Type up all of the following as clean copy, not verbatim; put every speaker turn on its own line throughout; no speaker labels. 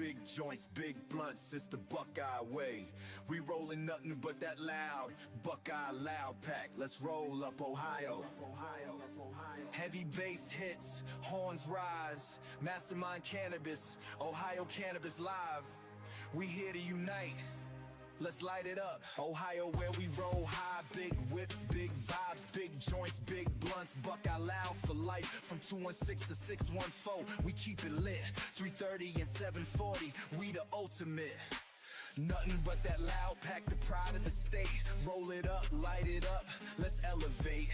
big joints, big blunts, it's the Buckeye way. We rolling nothing but that loud Buckeye loud pack. Let's roll up Ohio. Heavy bass hits, horns rise, mastermind cannabis, Ohio Cannabis live. We here to unite. Let's light it up. Ohio where we roll high, big whips, big vibes, big joints, big blunts, Buckeye loud for life. From 216 to 614, we keep it lit. 330 and 740, we the ultimate. Nothing but that loud pack, the pride of the state. Roll it up, light it up, let's elevate.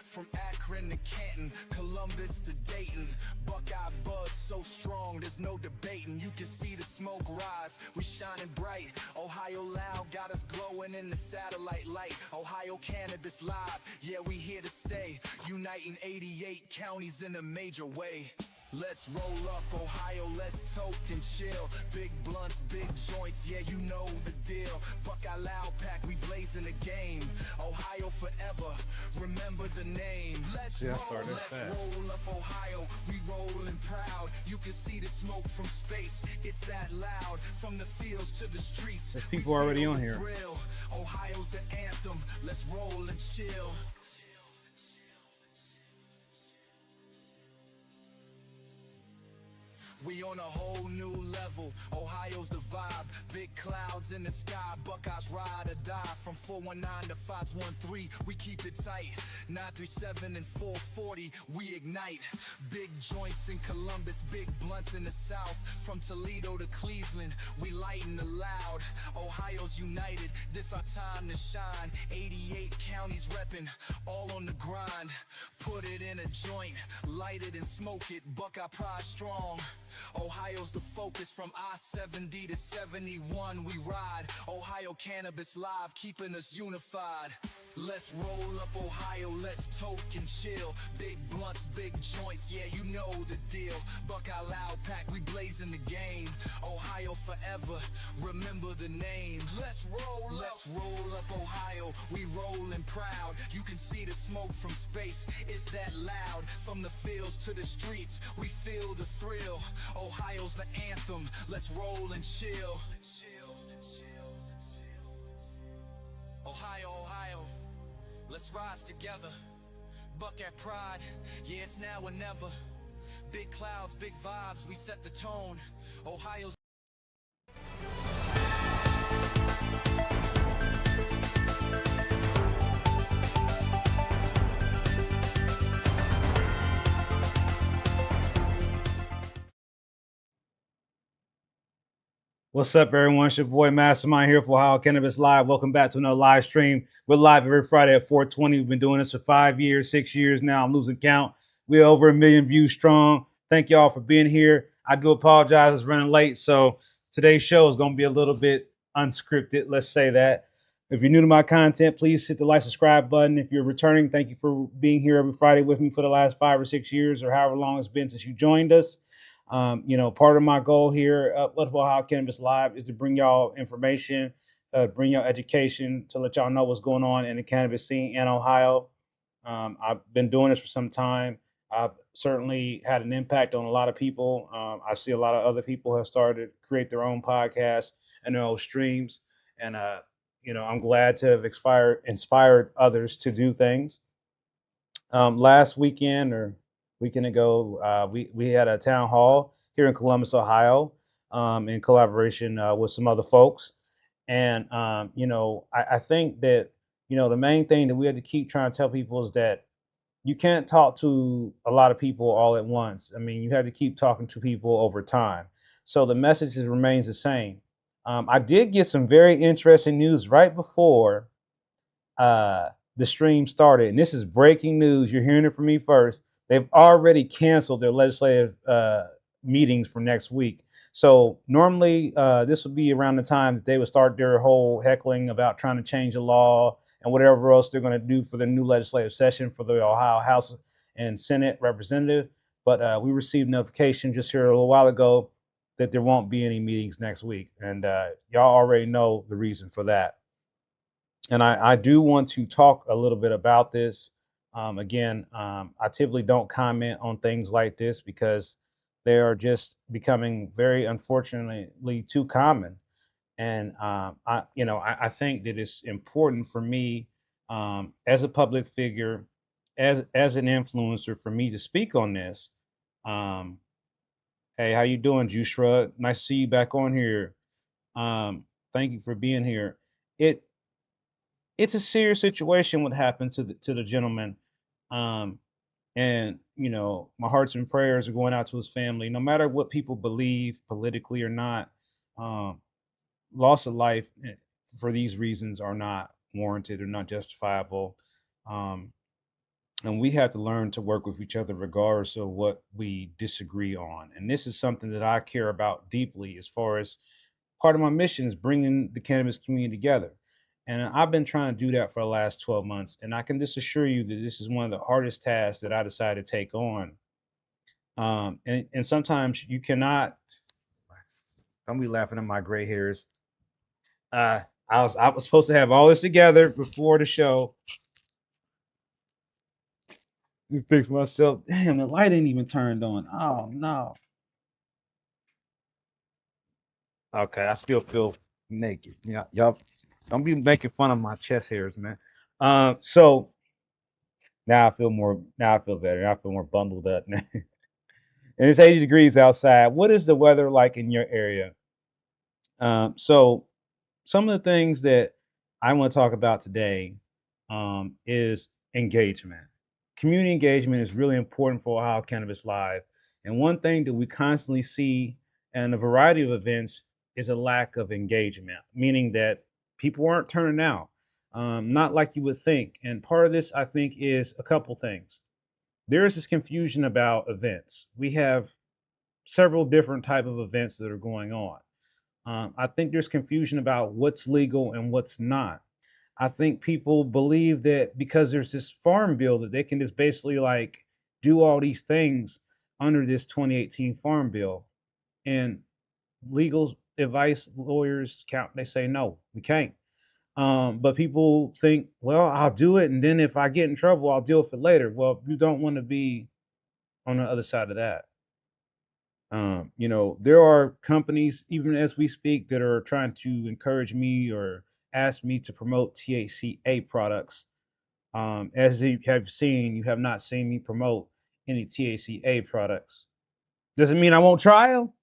From Akron to Canton, Columbus to Dayton, Buckeye buzz so strong, there's no debating. You can see the smoke rise, we shining bright. Ohio loud got us glowing in the satellite light. Ohio Cannabis live, yeah, we here to stay. Uniting 88 counties in a major way. Let's roll up Ohio, let's toke and chill. Big blunts, big joints, yeah, you know the deal. Buckeye loud pack, we blazing the game. Ohio forever, remember the name. Let's roll up Ohio, we rollin' proud. You can see the smoke from space, it's that loud. From the fields to the streets,
there's people already on here.
Ohio's the anthem, let's roll and chill. We on a whole new level, Ohio's the vibe. Big clouds in the sky, Buckeyes ride or die. From 419 to 513, we keep it tight. 937 and 440, we ignite. Big joints in Columbus, big blunts in the south. From Toledo to Cleveland, we lighten the loud. Ohio's united, this our time to shine. 88 counties reppin', all on the grind. Put it in a joint, light it and smoke it, Buckeye pride strong. Ohio's the focus, from I-70 to 71 we ride. Ohio Cannabis live, keeping us unified. Let's roll up Ohio, let's toke and chill. Big blunts, big joints, yeah, you know the deal. Buckeye loud pack, we blazing the game. Ohio forever, remember the name. Let's roll up Ohio, we rollin' proud. You can see the smoke from space, it's that loud. From the fields to the streets, we feel the thrill. Ohio's the anthem, let's roll and chill. Ohio, Ohio, let's rise together. Buckeye pride, yeah, it's now or never. Big clouds, big vibes, we set the tone. Ohio's
What's up, everyone? It's your boy Mastermind here for Ohio Cannabis Live. Welcome back to another live stream. We're live every Friday at 4:20. We've been doing this for 5 years, 6 years now. I'm losing count. We're over 1 million views strong. Thank y'all for being here. I do apologize, it's running late, so today's show is going to be a little bit unscripted. Let's say that. If you're new to my content, please hit the like, subscribe button. If you're returning, thank you for being here every Friday with me for the last 5 or 6 years, or however long it's been since you joined us. Part of my goal here at Ohio Cannabis Live is to bring y'all information, bring y'all education, to let y'all know what's going on in the cannabis scene in Ohio. I've been doing this for some time. I've certainly had an impact on a lot of people. I see a lot of other people have started to create their own podcasts and their own streams. And, I'm glad to have inspired others to do things. Last weekend weekend ago, we had a town hall here in Columbus, Ohio, in collaboration with some other folks. And, I think that, the main thing that we had to keep trying to tell people is that you can't talk to a lot of people all at once. I mean, you have to keep talking to people over time. So the message remains the same. I did get some very interesting news right before the stream started. And this is breaking news. You're hearing it from me first. They've already canceled their legislative meetings for next week. So normally this would be around the time that they would start their whole heckling about trying to change the law and whatever else they're going to do for the new legislative session for the Ohio House and Senate representative. But we received notification just here a little while ago that there won't be any meetings next week. And y'all already know the reason for that. And I do want to talk a little bit about this. I typically don't comment on things like this because They are just becoming very unfortunately too common. And I think that it's important for me, as a public figure, as an influencer, for me to speak on this. Um, hey, how you doing, Juice Shrug? Nice to see you back on here. Um, Thank you for being here. It it's a serious situation what happened to the gentleman. Um, and my hearts and prayers are going out to his family. No matter what people believe politically or not, um, loss of life for these reasons are not warranted or not justifiable. Um, and we have to learn to work with each other regardless of what we disagree on. And this is something that I care about deeply, as far as part of my mission is bringing the cannabis community together. And I've been trying to do that for the last 12 months. And I can just assure you that this is one of the hardest tasks that I decided to take on. And sometimes you cannot, don't be laughing at my gray hairs. I was supposed to have all this together before the show. Let me fix myself. Damn, the light ain't even turned on. Oh no. Okay, I still feel naked. Yeah, y'all don't be making fun of my chest hairs, man. So now I feel better. I feel more bundled up now. And it's 80 degrees outside. What is the weather like in your area? So some of the things that I want to talk about today, is engagement. Community engagement is really important for Ohio Cannabis Live. And one thing that we constantly see in a variety of events is a lack of engagement, meaning that people aren't turning out, not like you would think. And part of this, I think, is a couple things. There is this confusion about events. We have several different type of events that are going on. I think there's confusion about what's legal and what's not. I think people believe that because there's this farm bill that they can just basically like do all these things under this 2018 farm bill. And legal advice lawyers count, they say no, we can't. But people think, well, I'll do it, and then if I get in trouble, I'll deal with it later. Well, you don't want to be on the other side of that. There are companies, even as we speak, that are trying to encourage me or ask me to promote THCA products. As you have seen, you have not seen me promote any THCA products. Doesn't mean I won't try them,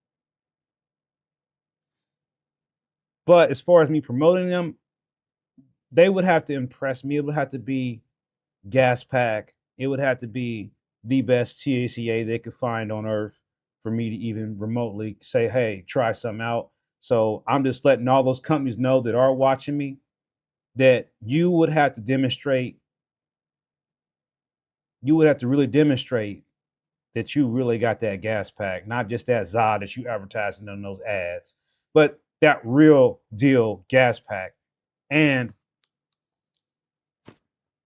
but as far as me promoting them, they would have to impress me. It would have to be gas pack. It would have to be the best THCA they could find on earth for me to even remotely say, hey, try something out. So I'm just letting all those companies know that are watching me that you would have to really demonstrate that you really got that gas pack, not just that ZA that you advertising on those ads, but that real deal gas pack. And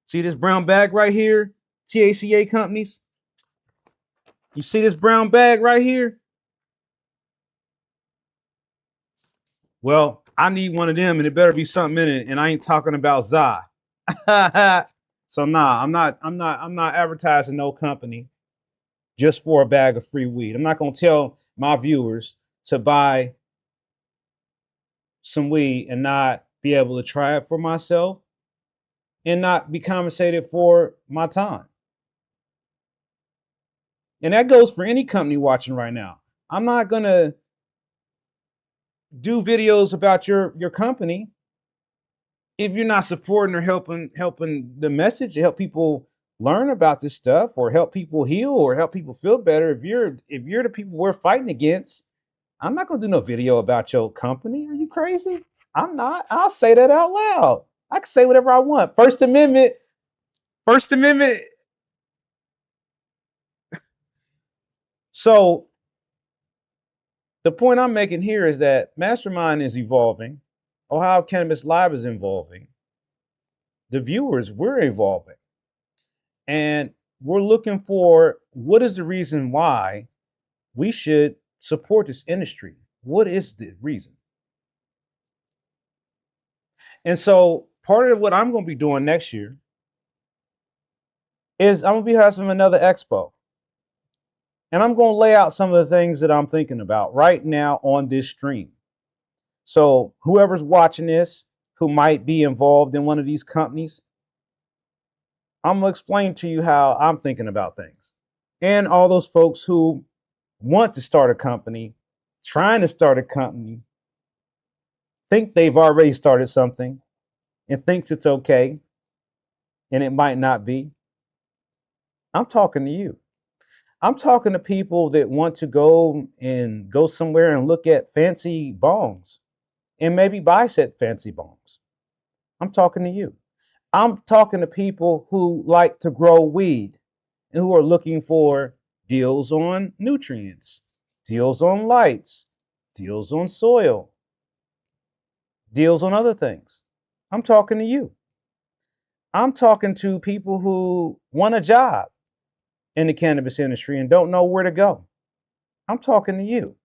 see this brown bag right here, THCA companies. You see this brown bag right here? Well, I need one of them, and it better be something in it. And I ain't talking about ZA. So nah, I'm not advertising no company just for a bag of free weed. I'm not gonna tell my viewers to buy some weed and not be able to try it for myself and not be compensated for my time. And that goes for any company watching right now. I'm not gonna do videos about your company if you're not supporting or helping the message to help people learn about this stuff or help people heal or help people feel better. If you're the people we're fighting against, I'm not gonna do no video about your company. Are you crazy? I'm not. I'll say that out loud. I can say whatever I want. First Amendment. First Amendment. So the point I'm making here is that Mastermind is evolving. Ohio Cannabis Live is evolving. The viewers, we're evolving. And we're looking for what is the reason why we should support this industry. What is the reason? And so part of what I'm going to be doing next year is I'm going to be having another expo. And I'm going to lay out some of the things that I'm thinking about right now on this stream. So whoever's watching this, who might be involved in one of these companies, I'm going to explain to you how I'm thinking about things. And all those folks who want to start a company, trying to start a company, think they've already started something and thinks it's okay and it might not be. I'm talking to you. I'm talking to people that want to go somewhere and look at fancy bongs and maybe buy said fancy bongs. I'm talking to you. I'm talking to people who like to grow weed and who are looking for deals on nutrients, deals on lights, deals on soil, deals on other things. I'm talking to you. I'm talking to people who want a job in the cannabis industry and don't know where to go. I'm talking to you.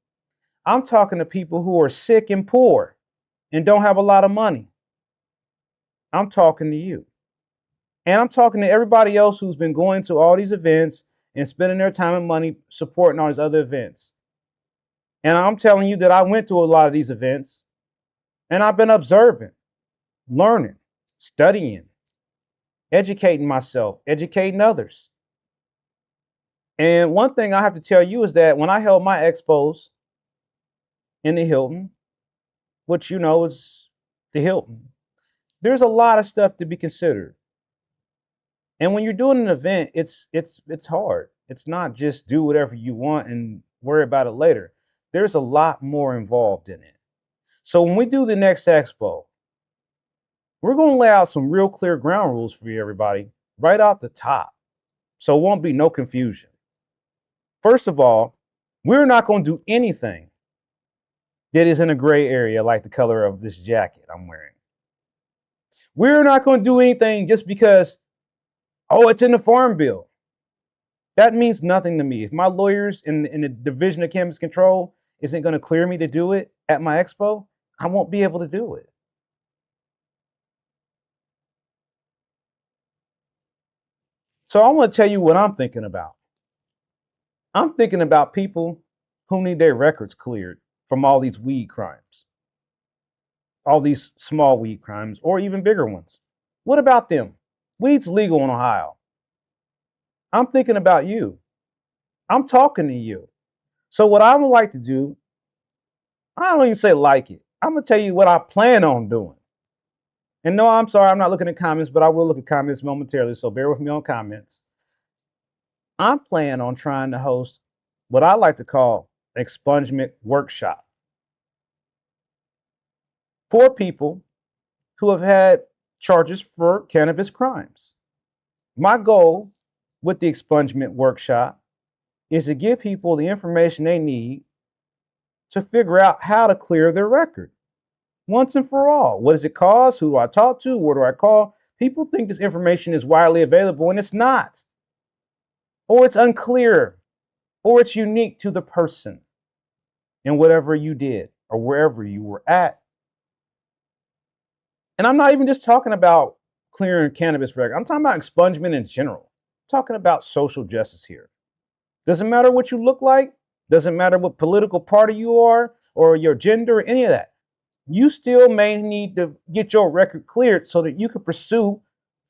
I'm talking to people who are sick and poor and don't have a lot of money. I'm talking to you. And I'm talking to everybody else who's been going to all these events and spending their time and money supporting all these other events. And I'm telling you that I went to a lot of these events and I've been observing, learning, studying, educating myself, educating others. And one thing I have to tell you is that when I held my expos in the Hilton, which you know is the Hilton, there's a lot of stuff to be considered. And when you're doing an event, it's hard. It's not just do whatever you want and worry about it later. There's a lot more involved in it. So when we do the next expo, we're going to lay out some real clear ground rules for you, everybody, right off the top. So it won't be no confusion. First of all, we're not going to do anything that is in a gray area like the color of this jacket I'm wearing. We're not going to do anything just because, oh, it's in the farm bill. That means nothing to me. If my lawyers in the Division of Cannabis Control isn't going to clear me to do it at my expo, I won't be able to do it. So I want to tell you what I'm thinking about. I'm thinking about people who need their records cleared from all these weed crimes, all these small weed crimes, or even bigger ones. What about them? Weed's legal in Ohio. I'm thinking about you. I'm talking to you. So what I would like to do, I don't even say like it. I'm gonna tell you what I plan on doing. And no, I'm sorry, I'm not looking at comments, but I will look at comments momentarily. So bear with me on comments. I'm planning on trying to host what I like to call an expungement workshop for people who have had charges for cannabis crimes. My goal with the expungement workshop is to give people the information they need to figure out how to clear their record once and for all. What does it cost? Who do I talk to? Where do I call? People think this information is widely available and it's not, or it's unclear, or it's unique to the person and whatever you did or wherever you were at. And I'm not even just talking about clearing cannabis record. I'm talking about expungement in general. I'm talking about social justice here. Doesn't matter what you look like, doesn't matter what political party you are or your gender or any of that. You still may need to get your record cleared so that you can pursue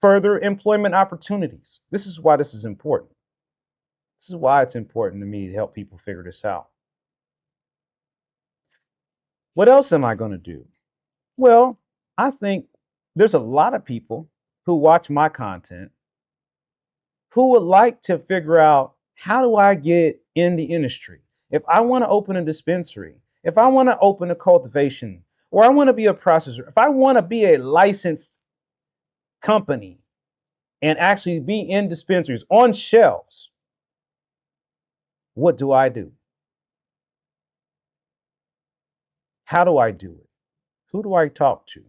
further employment opportunities. This is why this is important. This is why it's important to me to help people figure this out. What else am I going to do? Well, I think there's a lot of people who watch my content who would like to figure out, how do I get in the industry? If I want to open a dispensary, if I want to open a cultivation, or I want to be a processor, if I want to be a licensed company and actually be in dispensaries on shelves, what do I do? How do I do it? Who do I talk to?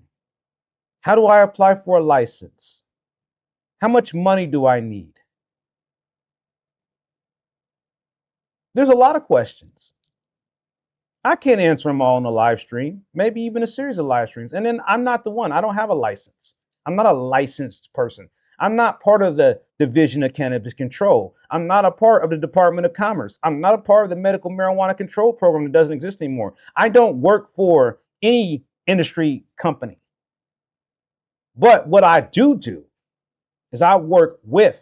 How do I apply for a license? How much money do I need? There's a lot of questions. I can't answer them all on a live stream, maybe even a series of live streams. And then I'm not the one. I don't have a license. I'm not a licensed person. I'm not part of the Division of Cannabis Control. I'm not a part of the Department of Commerce. I'm not a part of the Medical Marijuana Control Program that doesn't exist anymore. I don't work for any industry company. But what I do is I work with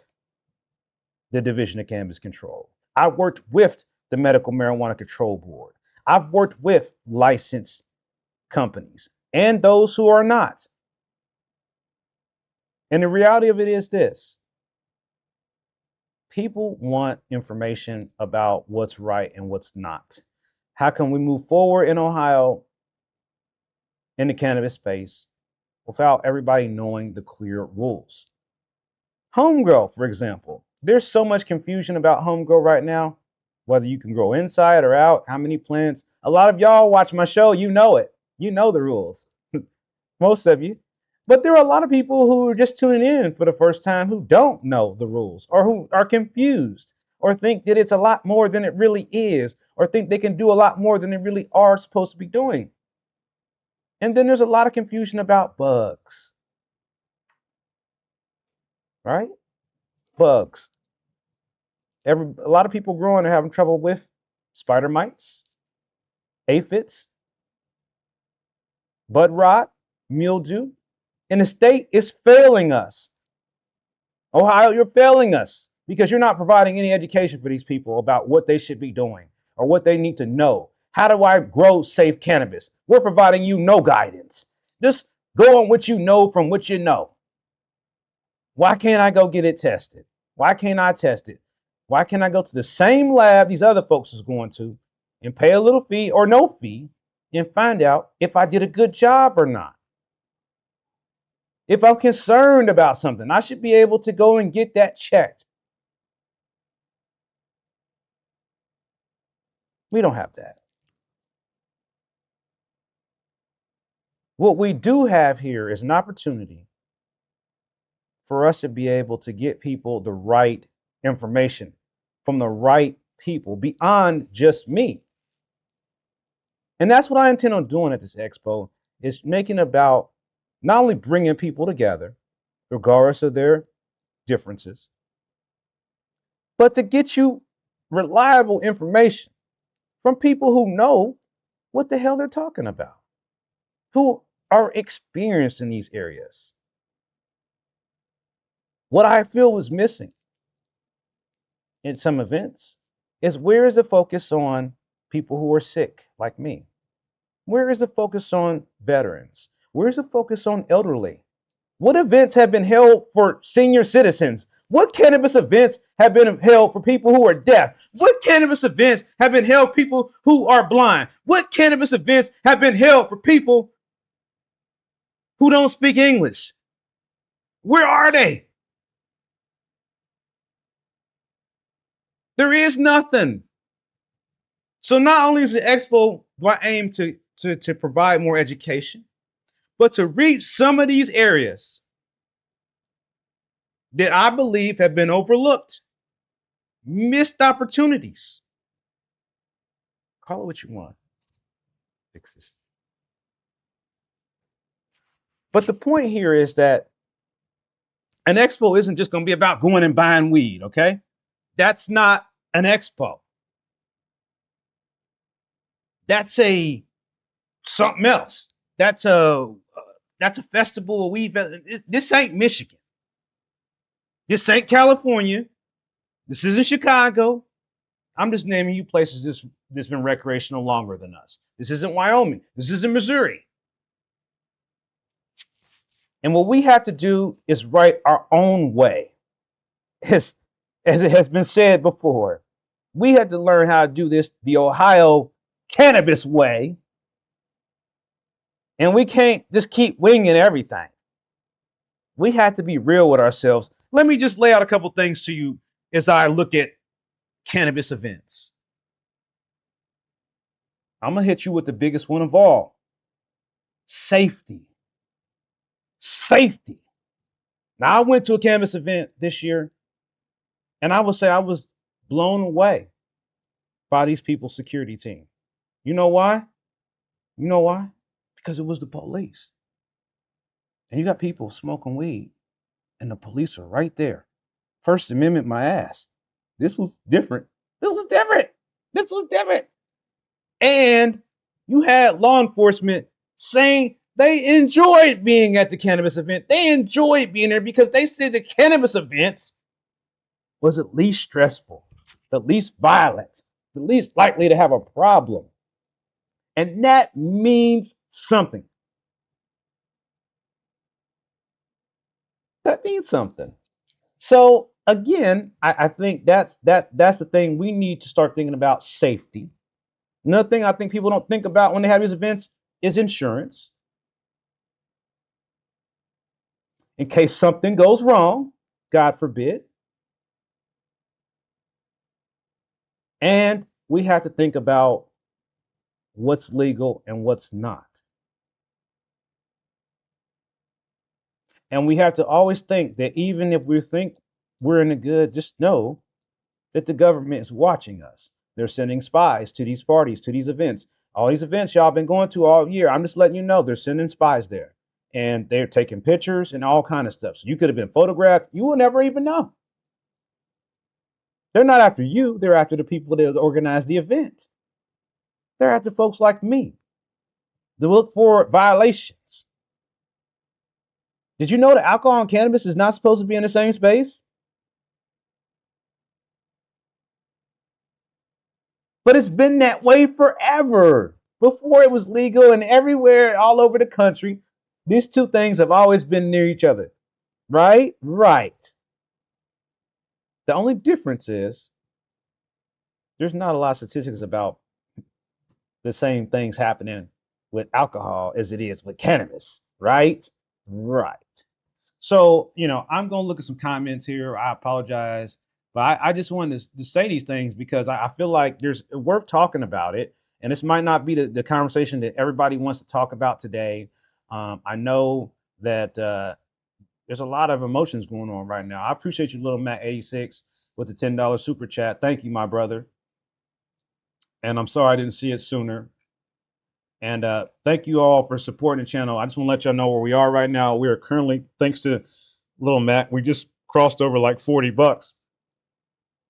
the Division of Cannabis Control. I worked with the Medical Marijuana Control Board. I've worked with licensed companies and those who are not. And the reality of it is this: people want information about what's right and what's not. How can we move forward in Ohio in the cannabis space without everybody knowing the clear rules? Home grow, for example. There's so much confusion about home grow right now, whether you can grow inside or out, how many plants. A lot of y'all watch my show, you know it. You know the rules, most of you. But there are a lot of people who are just tuning in for the first time who don't know the rules or who are confused or think that it's a lot more than it really is or think they can do a lot more than they really are supposed to be doing. And then there's a lot of confusion about bugs, right? Bugs. A lot of people growing are having trouble with spider mites, aphids, bud rot, mildew, and the state is failing us. Ohio, you're failing us because you're not providing any education for these people about what they should be doing or what they need to know. How do I grow safe cannabis? We're providing you no guidance. Just go on what you know from what you know. Why can't I go get it tested? Why can't I test it? Why can't I go to the same lab these other folks is going to and pay a little fee or no fee and find out if I did a good job or not? If I'm concerned about something, I should be able to go and get that checked. We don't have that. What we do have here is an opportunity for us to be able to get people the right information from the right people beyond just me. And that's what I intend on doing at this expo, is making about not only bringing people together, regardless of their differences, but to get you reliable information from people who know what the hell they're talking about, who are experienced in these areas. What I feel was missing in some events is, where is the focus on people who are sick like me? Where is the focus on veterans? Where is the focus on elderly? What events have been held for senior citizens? What cannabis events have been held for people who are deaf? What cannabis events have been held for people who are blind? What cannabis events have been held for people who don't speak English? Where are they? There is nothing. So not only is the expo do I aim to provide more education, but to reach some of these areas that I believe have been overlooked, missed opportunities. Call it what you want. Fix this. But the point here is that an expo isn't just going to be about going and buying weed, okay? That's not an expo. That's a something else. That's a festival of weed. This ain't Michigan. This ain't California. This isn't Chicago. I'm just naming you places that's been recreational longer than us. This isn't Wyoming. This isn't Missouri. And what we have to do is write our own way. As it has been said before, we had to learn how to do this the Ohio cannabis way. And we can't just keep winging everything. We have to be real with ourselves. Let me just lay out a couple things to you as I look at cannabis events. I'm going to hit you with the biggest one of all: safety. Safety. Now, I went to a cannabis event this year, and I would say I was blown away by these people's security team. You know why? You know why? Because it was the police. And you got people smoking weed, and the police are right there. First Amendment, my ass. This was different. This was different. This was different. And you had law enforcement saying they enjoyed being at the cannabis event. They enjoyed being there because they said the cannabis events was at least stressful, the least violent, the least likely to have a problem. And that means something. That means something. So again, I think that's the thing we need to start thinking about safety. Another thing I think people don't think about when they have these events is insurance. In case something goes wrong, God forbid. And we have to think about what's legal and what's not. And we have to always think that even if we think we're in the good, just know that the government is watching us. They're sending spies to these parties, to these events. All these events y'all been going to all year. I'm just letting you know they're sending spies there. And they're taking pictures and all kind of stuff. So you could have been photographed. You will never even know. They're not after you. They're after the people that organize the event. They're after folks like me to look for violations. Did you know that alcohol and cannabis is not supposed to be in the same space? But it's been that way forever. Before it was legal and everywhere all over the country, these two things have always been near each other. Right? Right. The only difference is there's not a lot of statistics about the same things happening with alcohol as it is with cannabis. Right? Right. So, I'm going to look at some comments here. I apologize, but I just wanted to say these things because I feel like there's worth talking about it. And this might not be the conversation that everybody wants to talk about today. I know that there's a lot of emotions going on right now. I appreciate you, little Matt 86, with the $10 super chat. Thank you, my brother. And I'm sorry I didn't see it sooner. And thank you all for supporting the channel. I just want to let y'all know where we are right now. We are currently, thanks to little Matt, we just crossed over like $40.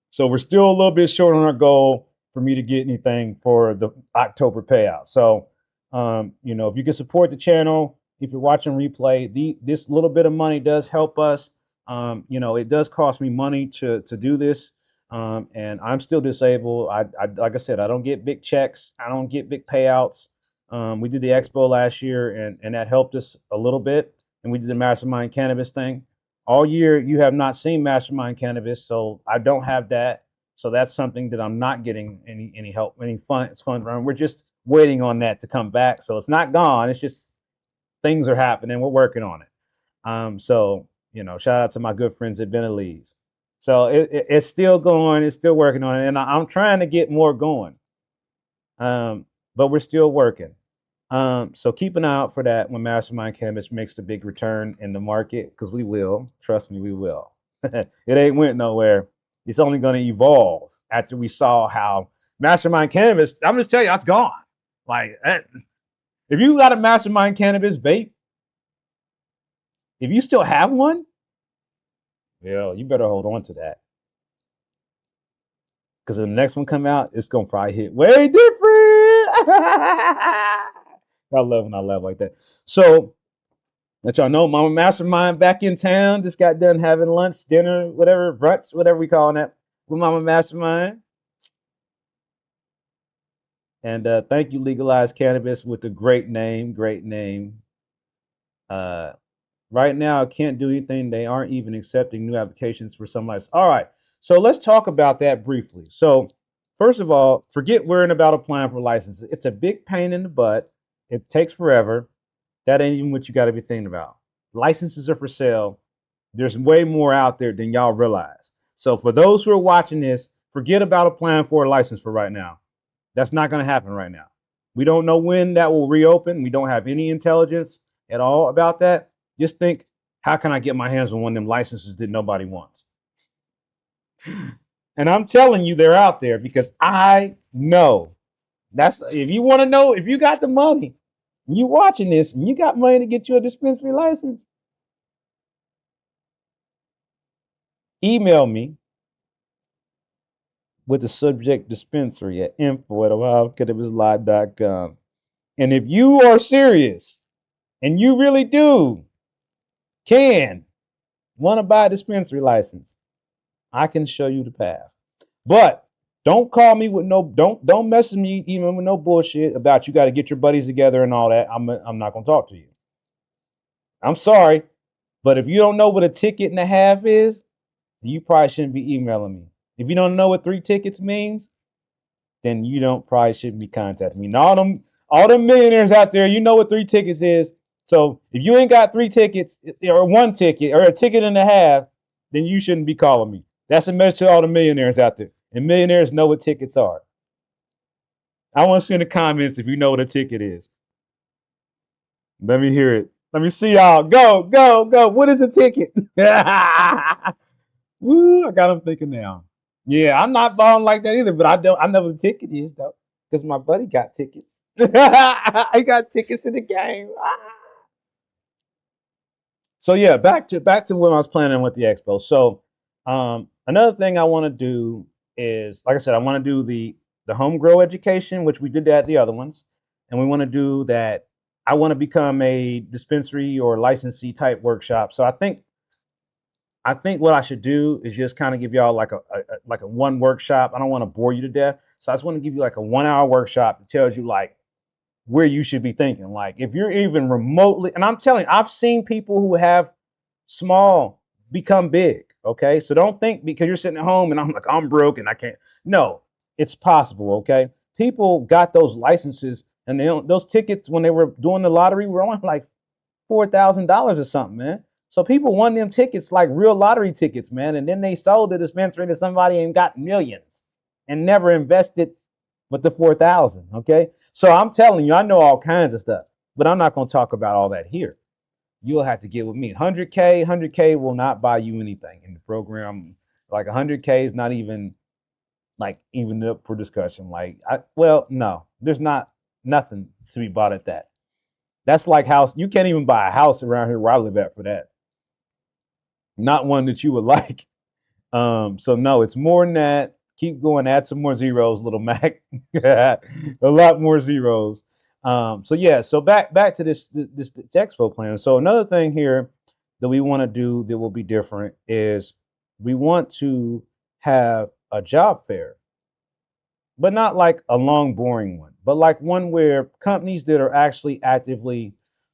So we're still a little bit short on our goal for me to get anything for the October payout. So, if you can support the channel, if you're watching replay, this little bit of money does help us. It does cost me money to do this. And I'm still disabled. I like I said, I don't get big checks. I don't get big payouts. We did the expo last year, and that helped us a little bit. And we did the Mastermind Cannabis thing. All year, you have not seen Mastermind Cannabis, so I don't have that. So that's something that I'm not getting any help, any fun. It's fun run. We're just waiting on that to come back. So it's not gone. It's just things are happening. We're working on it. So shout out to my good friends at Benelli's. So it's still going. It's still working on it, and I'm trying to get more going. But we're still working. So keep an eye out for that when Mastermind Cannabis makes the big return in the market, because we will. Trust me, we will. It ain't went nowhere. It's only going to evolve after we saw how Mastermind Cannabis. I'm just telling you, it's gone. Like, if you got a Mastermind Cannabis vape, if you still have one, yeah, you better hold on to that, because when the next one come out, it's gonna probably hit way different. I love when I laugh like that. So let y'all know, Mama Mastermind back in town. Just got done having lunch, dinner, whatever, brunch, whatever we calling that, with Mama Mastermind. And thank you, Legalized Cannabis, with the great name, great name. Uh, right now, I can't do anything. They aren't even accepting new applications for some license. All right, so let's talk about that briefly. So first of all, forget worrying about applying for licenses. It's a big pain in the butt. It takes forever. That ain't even what you got to be thinking about. Licenses are for sale. There's way more out there than y'all realize. So for those who are watching this, forget about applying for a license for right now. That's not going to happen right now. We don't know when that will reopen. We don't have any intelligence at all about that. Just think, how can I get my hands on one of them licenses that nobody wants? And I'm telling you, they're out there because I know. That's if you want to know, if you got the money, you watching this, and you got money to get you a dispensary license, email me with the subject dispensary at info@ohiocannabislot.com. And if you are serious and you really do can want to buy a dispensary license, I can show you the path. But don't call me with no don't message me even with no bullshit about you got to get your buddies together and all that. I'm not gonna talk to you. I'm sorry, but if you don't know what a ticket and a half is, you probably shouldn't be emailing me. If you don't know what 3 tickets means, then you don't probably shouldn't be contacting me. And all them millionaires out there, you know what 3 tickets is. So if you ain't got 3 tickets or 1 ticket or a ticket and a half, then you shouldn't be calling me. That's a message to all the millionaires out there. And millionaires know what tickets are. I want to see in the comments if you know what a ticket is. Let me hear it. Let me see y'all. Go, go, go. What is a ticket? Woo, I got them thinking now. Yeah, I'm not balling like that either, but I know what a ticket is though, because my buddy got tickets. I got tickets in the game. So yeah, back to what I was planning with the expo. So another thing I want to do is, like I said, I want to do the home grow education, which we did that at the other ones, and we want to do that. I want to become a dispensary or licensee type workshop. So I think what I should do is just kind of give y'all like a one workshop. I don't want to bore you to death, so I just want to give you like a 1 hour workshop that tells you like where you should be thinking. Like if you're even remotely, and I'm telling you, I've seen people who have small become big. Okay, so don't think because you're sitting at home and I'm like I'm broke and I can't. No, it's possible. Okay, people got those licenses and those tickets when they were doing the lottery were only like $4,000 or something, man. So people won them tickets like real lottery tickets, man, and then they sold the dispensary to somebody and got millions and never invested with the 4,000. Okay, so I'm telling you, I know all kinds of stuff, but I'm not going to talk about all that here. You'll have to get with me. 100K will not buy you anything in the program. Like 100K is not even like even up for discussion. Well, no, there's not nothing to be bought at that. That's like house. You can't even buy a house around here where I live at for that. Not one that you would like. So no, it's more than that. Keep going. Add some more zeros, little Mac. A lot more zeros. So yeah. So back to this expo plan. So another thing here that we want to do that will be different is we want to have a job fair, but not like a long, boring one, but like one where companies that are actually actively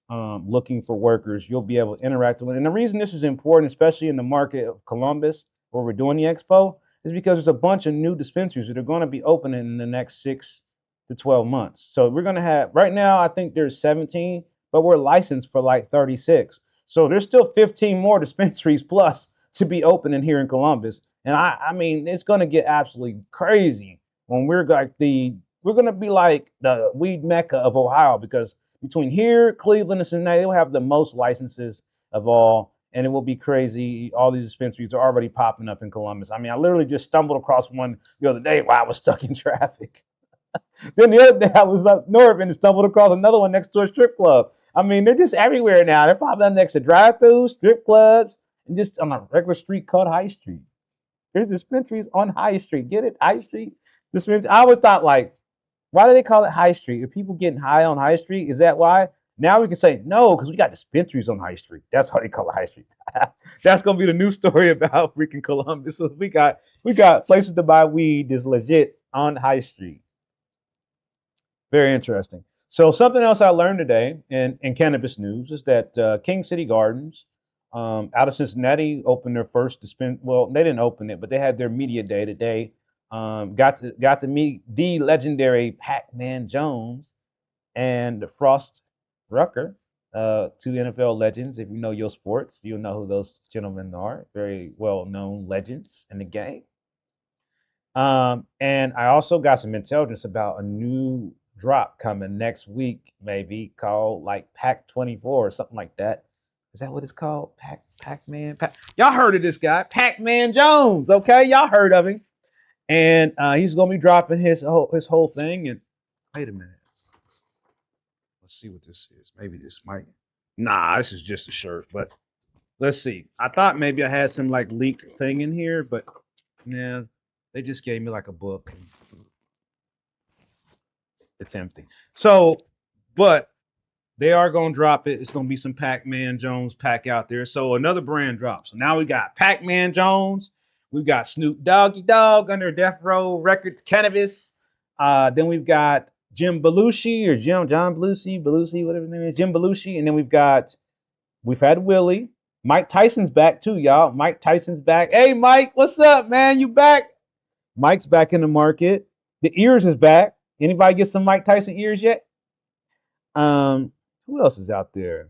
looking for workers, you'll be able to interact with. And the reason this is important, especially in the market of Columbus, where we're doing the expo, is because there's a bunch of new dispensaries that are going to be opening in the next 6 to 12 months. So we're going to have, right now, I think there's 17, but we're licensed for like 36. So there's still 15 more dispensaries plus to be opening here in Columbus. And I mean, it's going to get absolutely crazy when we're gonna be like the weed mecca of Ohio because between here, Cleveland, and Cincinnati, they'll have the most licenses of all, and it will be crazy. All these dispensaries are already popping up in Columbus. I mean, I literally just stumbled across one the other day while I was stuck in traffic. Then the other day I was up north and stumbled across another one next to a strip club. I mean, they're just everywhere now. They're popping up next to drive-throughs, strip clubs, and just on a regular street called High Street. There's dispensaries on High Street. Get it? High Street dispensary. I always thought like, why do they call it High Street? Are people getting high on High Street? Is that why? Now we can say no because we got dispensaries on High Street. That's why they call it High Street. That's gonna be the new story about freaking Columbus. So we got places to buy weed that's legit on High Street. Very interesting. So something else I learned today in cannabis news is that King City Gardens out of Cincinnati opened their first dispense. Well, they didn't open it, but they had their media day today. Got to meet the legendary Pac-Man Jones and Frost Rucker, two NFL legends. If you know your sports, you'll know who those gentlemen are. Very well-known legends in the game. And I also got some intelligence about a new drop coming next week, maybe called like Pack 24 or something like that. Is that what it's called? Pac-Man? Y'all heard of this guy, Pac-Man Jones? Okay, y'all heard of him, and he's gonna be dropping his whole thing. And wait a minute, let's see what this is. Maybe this might. Nah, this is just a shirt, but Let's see. I thought maybe I had some like leaked thing in here, but yeah, they just gave me like a book. It's empty. So, but they are gonna drop it. It's gonna be some Pac-Man Jones pack out there. So another brand drops. So now we got Pac-Man Jones. We've got Snoop Doggy Dogg under Death Row Records Cannabis. Then we've got Jim Belushi or Jim John Belushi, whatever his name is, Jim Belushi. And then we've had Willie. Mike Tyson's back too, y'all. Mike Tyson's back. Hey, Mike, what's up, man? You back? Mike's back in the market. The ears is back. Anybody get some Mike Tyson ears yet? Um, who else is out there?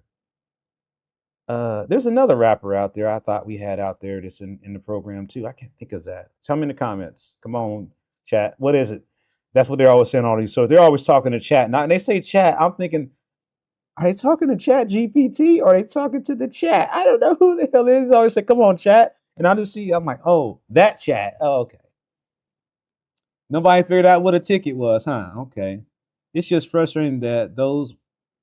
There's another rapper out there I thought we had out there that's in the program too. I can't think of that. Tell me in the comments. Come on, chat. What is it? That's what they're always saying all these. So they're always talking to chat. Now they say chat. I'm thinking, are they talking to Chat GPT or are they talking to the chat? I don't know who the hell it is. Always say, come on, chat. And I just see, I'm like, oh, that chat. Oh, okay. Nobody figured out what a ticket was, huh? Okay. It's just frustrating that those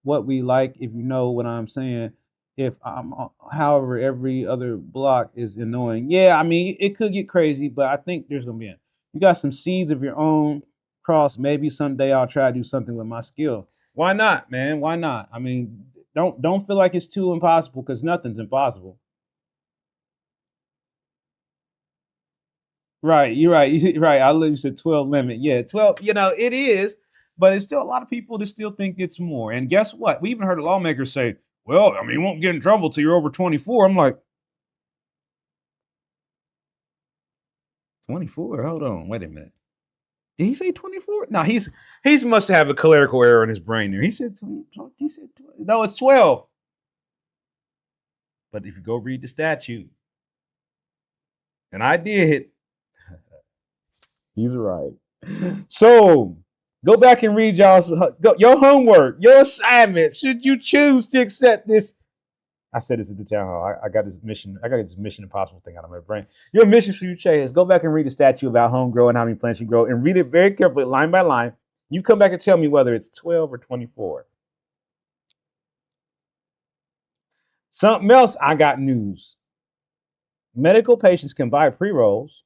what we like, if you know what I'm saying, if however every other block is annoying. Yeah, I mean it could get crazy, but I think there's gonna be you got some seeds of your own cross. Maybe someday I'll try to do something with my skill. Why not, man? Why not? I mean, don't feel like it's too impossible because nothing's impossible. Right, you're right. Right. I literally said 12 limit. Yeah, 12, it is, but it's still a lot of people that still think it's more. And guess what? We even heard a lawmaker say, well, I mean, you won't get in trouble till you're over 24. I'm like, 24? Hold on. Wait a minute. Did he say 24? No, he's must have a clerical error in his brain there. He said 20, he said 20. No, it's 12. But if you go read the statute, and I did, he's right. So go back and read your homework, your assignment. Should you choose to accept this? I said this at the town hall. I got this mission. I got this Mission Impossible thing out of my brain. Your mission for you, Che, is go back and read the statute about home grow and how many plants you grow, and read it very carefully, line by line. You come back and tell me whether it's 12 or 24. Something else. I got news. Medical patients can buy pre rolls,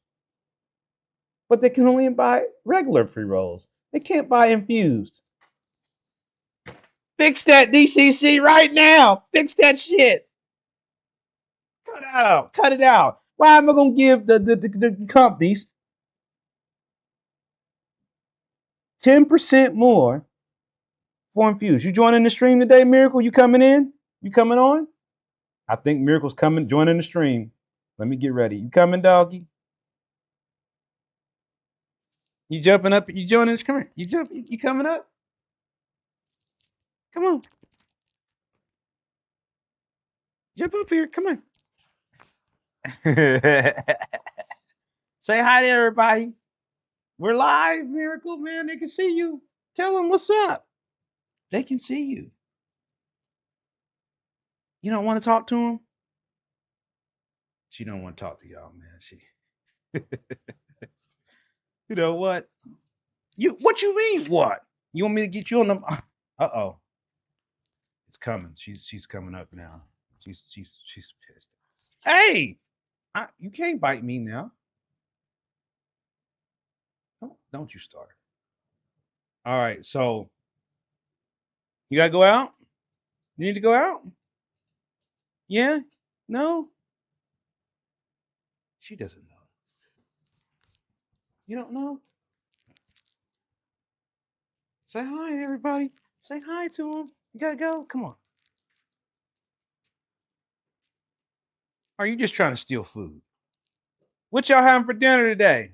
but they can only buy regular pre rolls. They can't buy infused. Fix that DCC right now. Fix that shit. Cut it out. Cut it out. Why am I gonna give the companies 10% more for infused? You joining the stream today, Miracle? You coming in? You coming on? I think Miracle's coming, joining the stream. Let me get ready. You coming, doggy? You jumping up? You joining? Come here. You jump? You coming up? Come on. Jump up here. Come on. Say hi to everybody. We're live, Miracle, man. They can see you. Tell them what's up. They can see you. You don't want to talk to them? She don't want to talk to y'all, man. You know what? What you mean? What? You want me to get you on the? Oh, it's coming. She's coming up now. She's pissed. Hey, you can't bite me now. Don't you start. All right, so you gotta go out. You need to go out. Yeah? No? She doesn't know. You don't know? Say hi, everybody. Say hi to them. You gotta go. Come on. Or are you just trying to steal food? What y'all having for dinner today?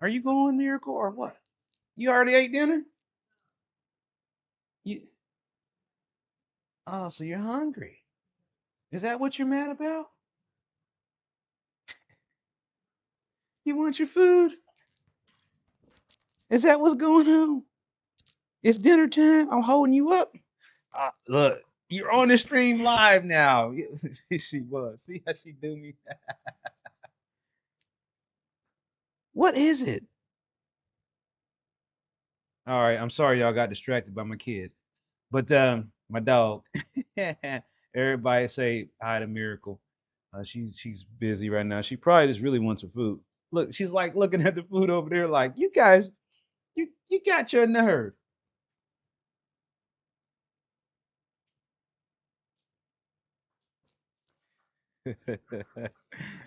Are you going, Miracle, or what? You already ate dinner? You, oh, so you're hungry. Is that what you're mad about? You want your food? Is that what's going on? It's dinner time. I'm holding you up. Look, you're on the stream live now. She was. See how she do me? What is it? All right, I'm sorry y'all got distracted by my kids. But my dog. Everybody say hi to Miracle. She's busy right now. She probably just really wants her food. Look, she's like looking at the food over there, like you guys, you got your nerve.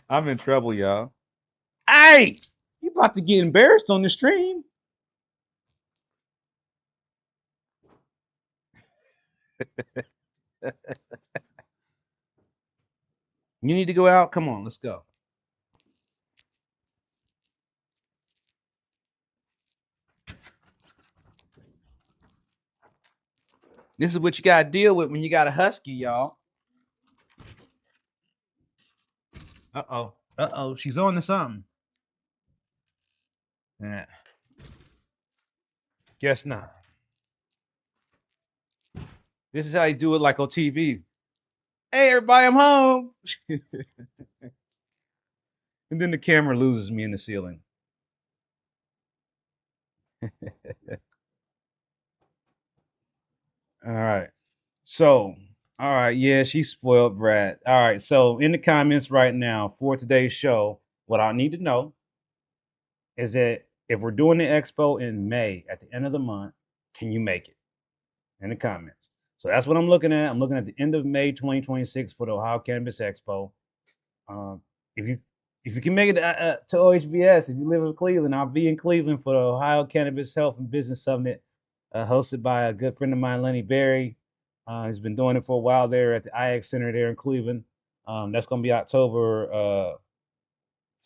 I'm in trouble, y'all. Hey, you about to get embarrassed on the stream? You need to go out. Come on, let's go. This is what you gotta deal with when you got a husky, y'all. Uh oh. Uh oh. She's on to something. Yeah. Guess not. This is how you do it, like on TV. Hey, everybody, I'm home. And then the camera loses me in the ceiling. All right. So, all right. Yeah, she's spoiled brat. All right. So, in the comments right now for today's show, what I need to know is that if we're doing the expo in May at the end of the month, can you make it? In the comments. So that's what I'm looking at. I'm looking at the end of May 2026 for the Ohio Cannabis Expo. Um, if you if you can make it to OHBS, if you live in Cleveland, I'll be in Cleveland for the Ohio Cannabis Health and Business Summit, hosted by a good friend of mine, Lenny Berry. He's been doing it for a while there at the IX Center there in Cleveland. That's going to be October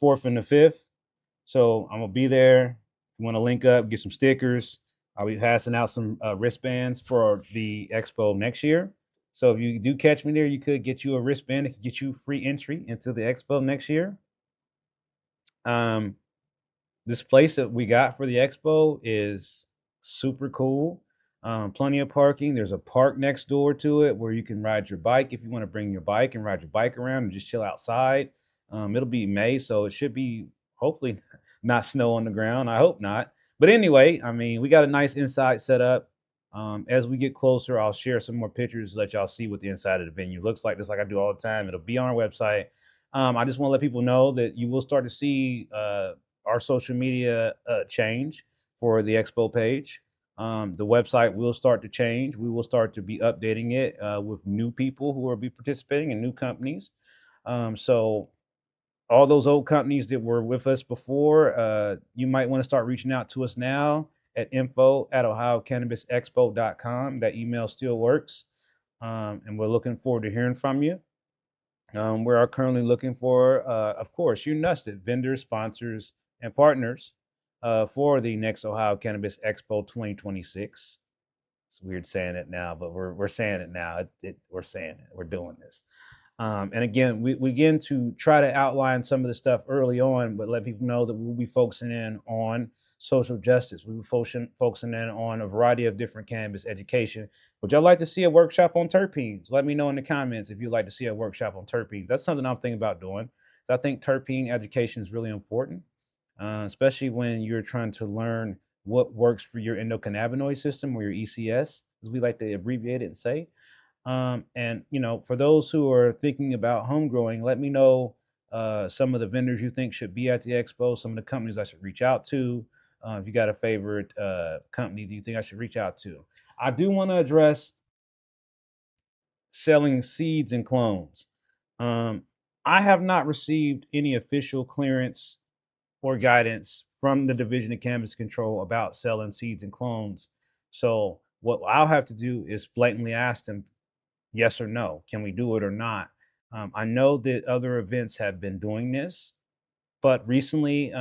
4th and the 5th. So I'm gonna be there. If you want to link up, get some stickers. I'll be passing out some wristbands for the expo next year. So if you do catch me there, you could get you a wristband. It could get you free entry into the expo next year. Um, this place that we got for the expo is super cool. Plenty of parking. There's a park next door to it where you can ride your bike if you want to bring your bike and ride your bike around and just chill outside. It'll be May, so it should be hopefully not snow on the ground. I hope not. But anyway, I mean, we got a nice inside set up. As we get closer, I'll share some more pictures, let y'all see what the inside of the venue looks like, just like I do all the time. It'll be on our website. I just want to let people know that you will start to see our social media change for the expo page. The website will start to change. We will start to be updating it with new people who will be participating and new companies. So all those old companies that were with us before, you might want to start reaching out to us now at info@ohiocannabisexpo.com. That email still works. And we're looking forward to hearing from you. We are currently looking for, of course, you nussed it, vendors, sponsors, and partners for the next Ohio Cannabis Expo 2026. It's weird saying it now, but we're saying it now. We're saying it. We're doing this. And again, we begin to try to outline some of the stuff early on, but let people know that we'll be focusing in on social justice. We'll be focusing in on a variety of different cannabis education. Would y'all like to see a workshop on terpenes? Let me know in the comments if you'd like to see a workshop on terpenes. That's something I'm thinking about doing. So I think terpene education is really important, especially when you're trying to learn what works for your endocannabinoid system or your ECS, as we like to abbreviate it and say. And for those who are thinking about home growing, let me know some of the vendors you think should be at the expo, some of the companies I should reach out to. If you got a favorite company that you think I should reach out to. I do want to address selling seeds and clones. Um, I have not received any official clearance or guidance from the Division of Cannabis Control about selling seeds and clones. So what I'll have to do is blatantly ask them yes or no. Can we do it or not? I know that other events have been doing this, but recently,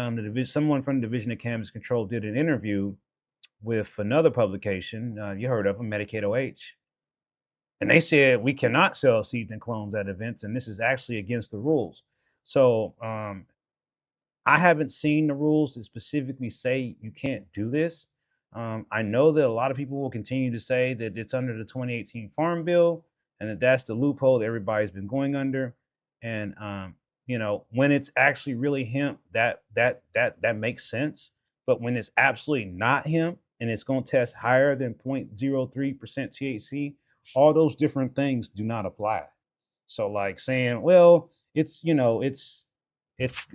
someone from the Division of Cannabis Control did an interview with another publication. You heard of them, Medicaid OH, and they said we cannot sell seeds and clones at events, and this is actually against the rules. So I haven't seen the rules that specifically say you can't do this. I know that a lot of people will continue to say that it's under the 2018 Farm Bill and that that's the loophole that everybody's been going under. And when it's actually really hemp, that makes sense. But when it's absolutely not hemp and it's going to test higher than 0.03% THC, all those different things do not apply. So like saying, well, it's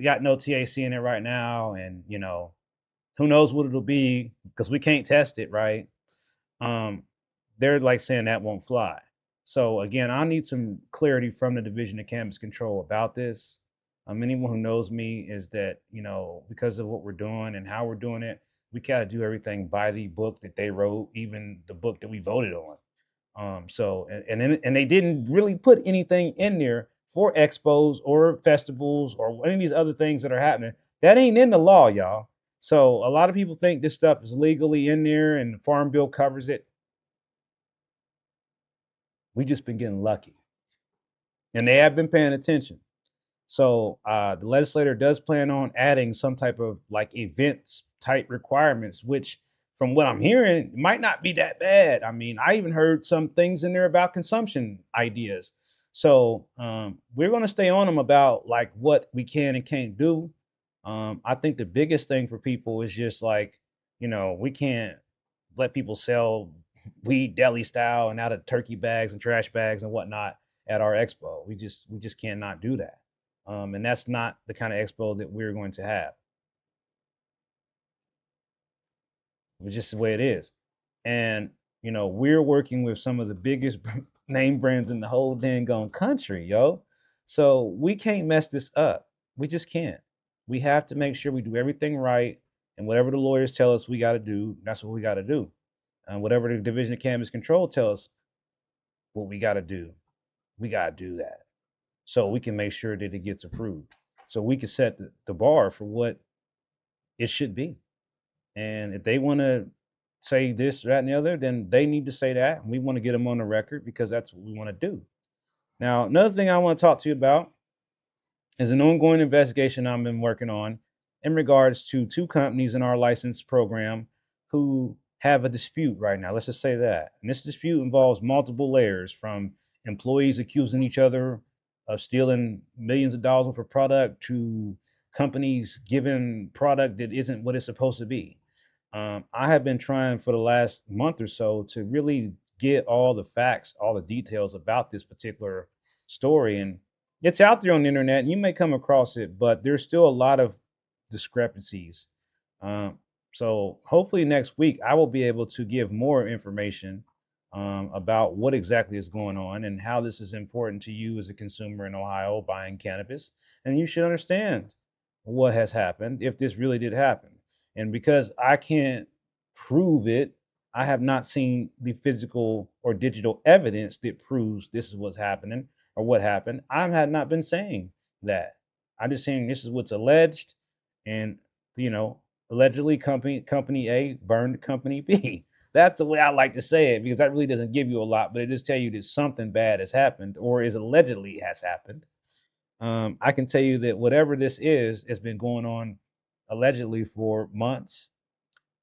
got no THC in it right now, and who knows what it'll be because we can't test it, right? um, they're like saying that won't fly. So again, I need some clarity from the Division of Cannabis Control about this. Anyone who knows me is that because of what we're doing and how we're doing it, we gotta do everything by the book that they wrote, even the book that we voted on. So and they didn't really put anything in there for expos or festivals or any of these other things that are happening. That ain't in the law, y'all. So a lot of people think this stuff is legally in there and the Farm Bill covers it. We just been getting lucky, and they have been paying attention. So the legislator does plan on adding some type of like events type requirements, which from what I'm hearing might not be that bad. I mean, I even heard some things in there about consumption ideas. So we're going to stay on them about like what we can and can't do. I think the biggest thing for people is just like, we can't let people sell weed deli style and out of turkey bags and trash bags and whatnot at our expo. We just cannot do that. And that's not the kind of expo that we're going to have. It's just the way it is. And we're working with some of the biggest name brands in the whole dang on country, yo. So we can't mess this up. We just can't. We have to make sure we do everything right, and whatever the lawyers tell us we got to do, that's what we got to do. And whatever the Division of Cannabis Control tells us what we got to do, we got to do that, so we can make sure that it gets approved. So we can set the bar for what it should be. And if they want to say this, that, and the other, then they need to say that. And we want to get them on the record because that's what we want to do. Now, another thing I want to talk to you about is an ongoing investigation I've been working on in regards to two companies in our license program who have a dispute right now. Let's just say that. And this dispute involves multiple layers from employees accusing each other of stealing millions of dollars worth of product to companies giving product that isn't what it's supposed to be. I have been trying for the last month or so to really get all the facts, all the details about this particular story. And it's out there on the internet, and you may come across it, but there's still a lot of discrepancies. Um, so hopefully next week I will be able to give more information about what exactly is going on and how this is important to you as a consumer in Ohio buying cannabis. And you should understand what has happened if this really did happen. And because I can't prove it, I have not seen the physical or digital evidence that proves this is what's happening or what happened. I have not been saying that. I'm just saying this is what's alleged, and you know, allegedly company A burned company B. That's the way I like to say it because that really doesn't give you a lot, but it just tell you that something bad has happened or is allegedly has happened. I can tell you that whatever this is has been going on allegedly for months,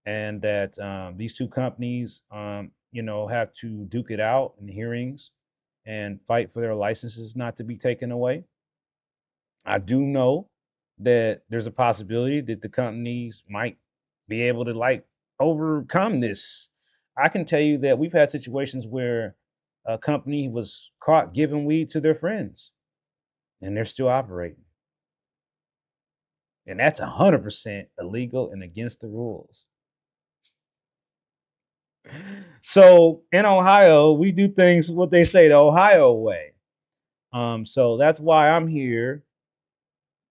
and that these two companies, have to duke it out in hearings and fight for their licenses not to be taken away. I do know that there's a possibility that the companies might be able to like overcome this. I can tell you that we've had situations where a company was caught giving weed to their friends and they're still operating. And that's 100% illegal and against the rules. So in Ohio, we do things what they say the Ohio way. So that's why I'm here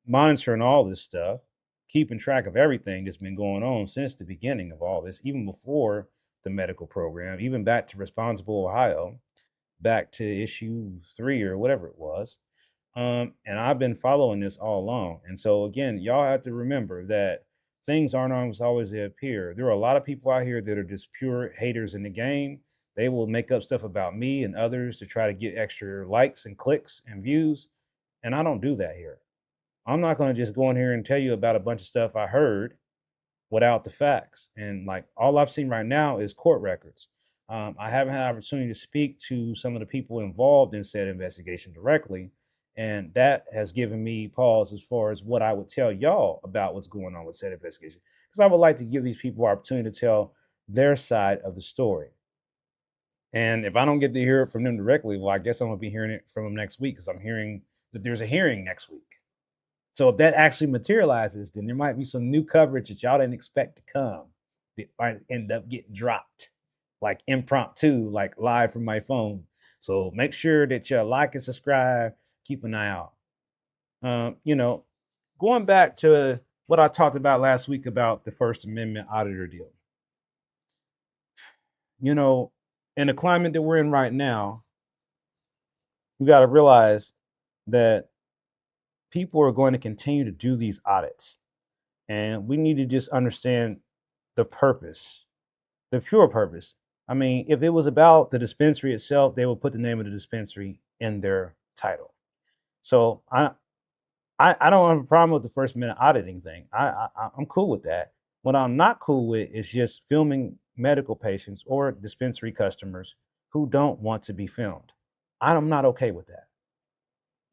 monitoring all this stuff, keeping track of everything that's been going on since the beginning of all this, even before the medical program, even back to Responsible Ohio, back to issue 3 or whatever it was. And I've been following this all along. And so again, y'all have to remember that things aren't always they appear. There are a lot of people out here that are just pure haters in the game. They will make up stuff about me and others to try to get extra likes and clicks and views. And I don't do that here. I'm not going to just go in here and tell you about a bunch of stuff I heard without the facts. And like all I've seen right now is court records. I haven't had an opportunity to speak to some of the people involved in said investigation directly, and that has given me pause as far as what I would tell y'all about what's going on with said investigation. Because I would like to give these people opportunity to tell their side of the story. And if I don't get to hear it from them directly, well, I guess I'm gonna be hearing it from them next week because I'm hearing that there's a hearing next week. So if that actually materializes, then there might be some new coverage that y'all didn't expect to come that might end up getting dropped, like impromptu, like live from my phone. So make sure that you like and subscribe. Keep an eye out. You know, going back to what I talked about last week about the First Amendment auditor deal. You know, in the climate that we're in right now, we got to realize that people are going to continue to do these audits. And we need to just understand the purpose, the pure purpose. I mean, if it was about the dispensary itself, they would put the name of the dispensary in their title. So I don't have a problem with the first minute auditing thing. I'm cool with that. What I'm not cool with is just filming medical patients or dispensary customers who don't want to be filmed. I'm not okay with that.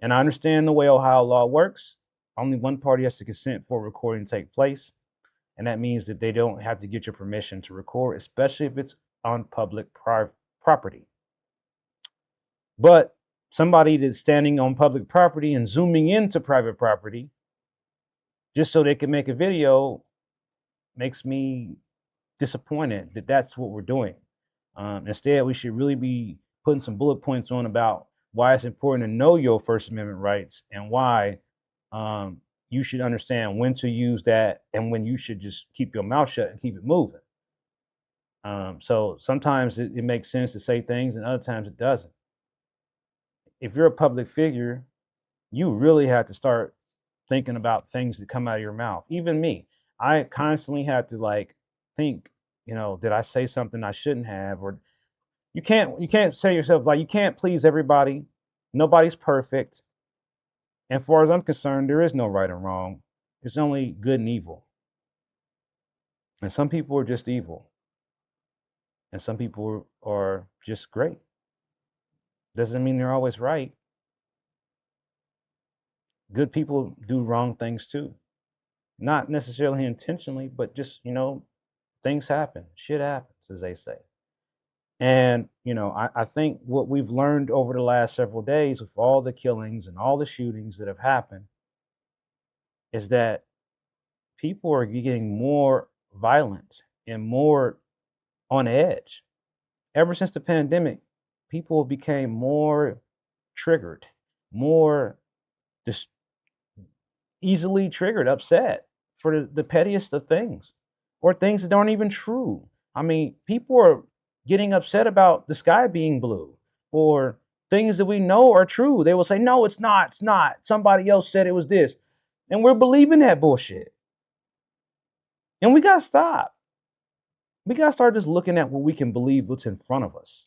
And I understand the way Ohio law works. Only one party has to consent for a recording to take place. And that means that they don't have to get your permission to record, especially if it's on public property. But somebody that's standing on public property and zooming into private property just so they can make a video makes me disappointed that that's what we're doing. Instead, we should really be putting some bullet points on about why it's important to know your First Amendment rights and why you should understand when to use that and when you should just keep your mouth shut and keep it moving. So sometimes it makes sense to say things and other times it doesn't. If you're a public figure, you really have to start thinking about things that come out of your mouth. Even me, I constantly have to like think, did I say something I shouldn't have? Or you can't say yourself like you can't please everybody. Nobody's perfect. And as far as I'm concerned, there is no right and wrong. There's only good and evil. And some people are just evil. And some people are just great. Doesn't mean they're always right. Good people do wrong things too. Not necessarily intentionally, but just, things happen. Shit happens, as they say. And, I think what we've learned over the last several days with all the killings and all the shootings that have happened is that people are getting more violent and more on edge. Ever since the pandemic, people became more triggered, more just easily triggered, upset for the pettiest of things or things that aren't even true. I mean, people are getting upset about the sky being blue or things that we know are true. They will say, no, it's not. It's not. Somebody else said it was this. And we're believing that bullshit. And we got to stop. We got to start just looking at what we can believe what's in front of us.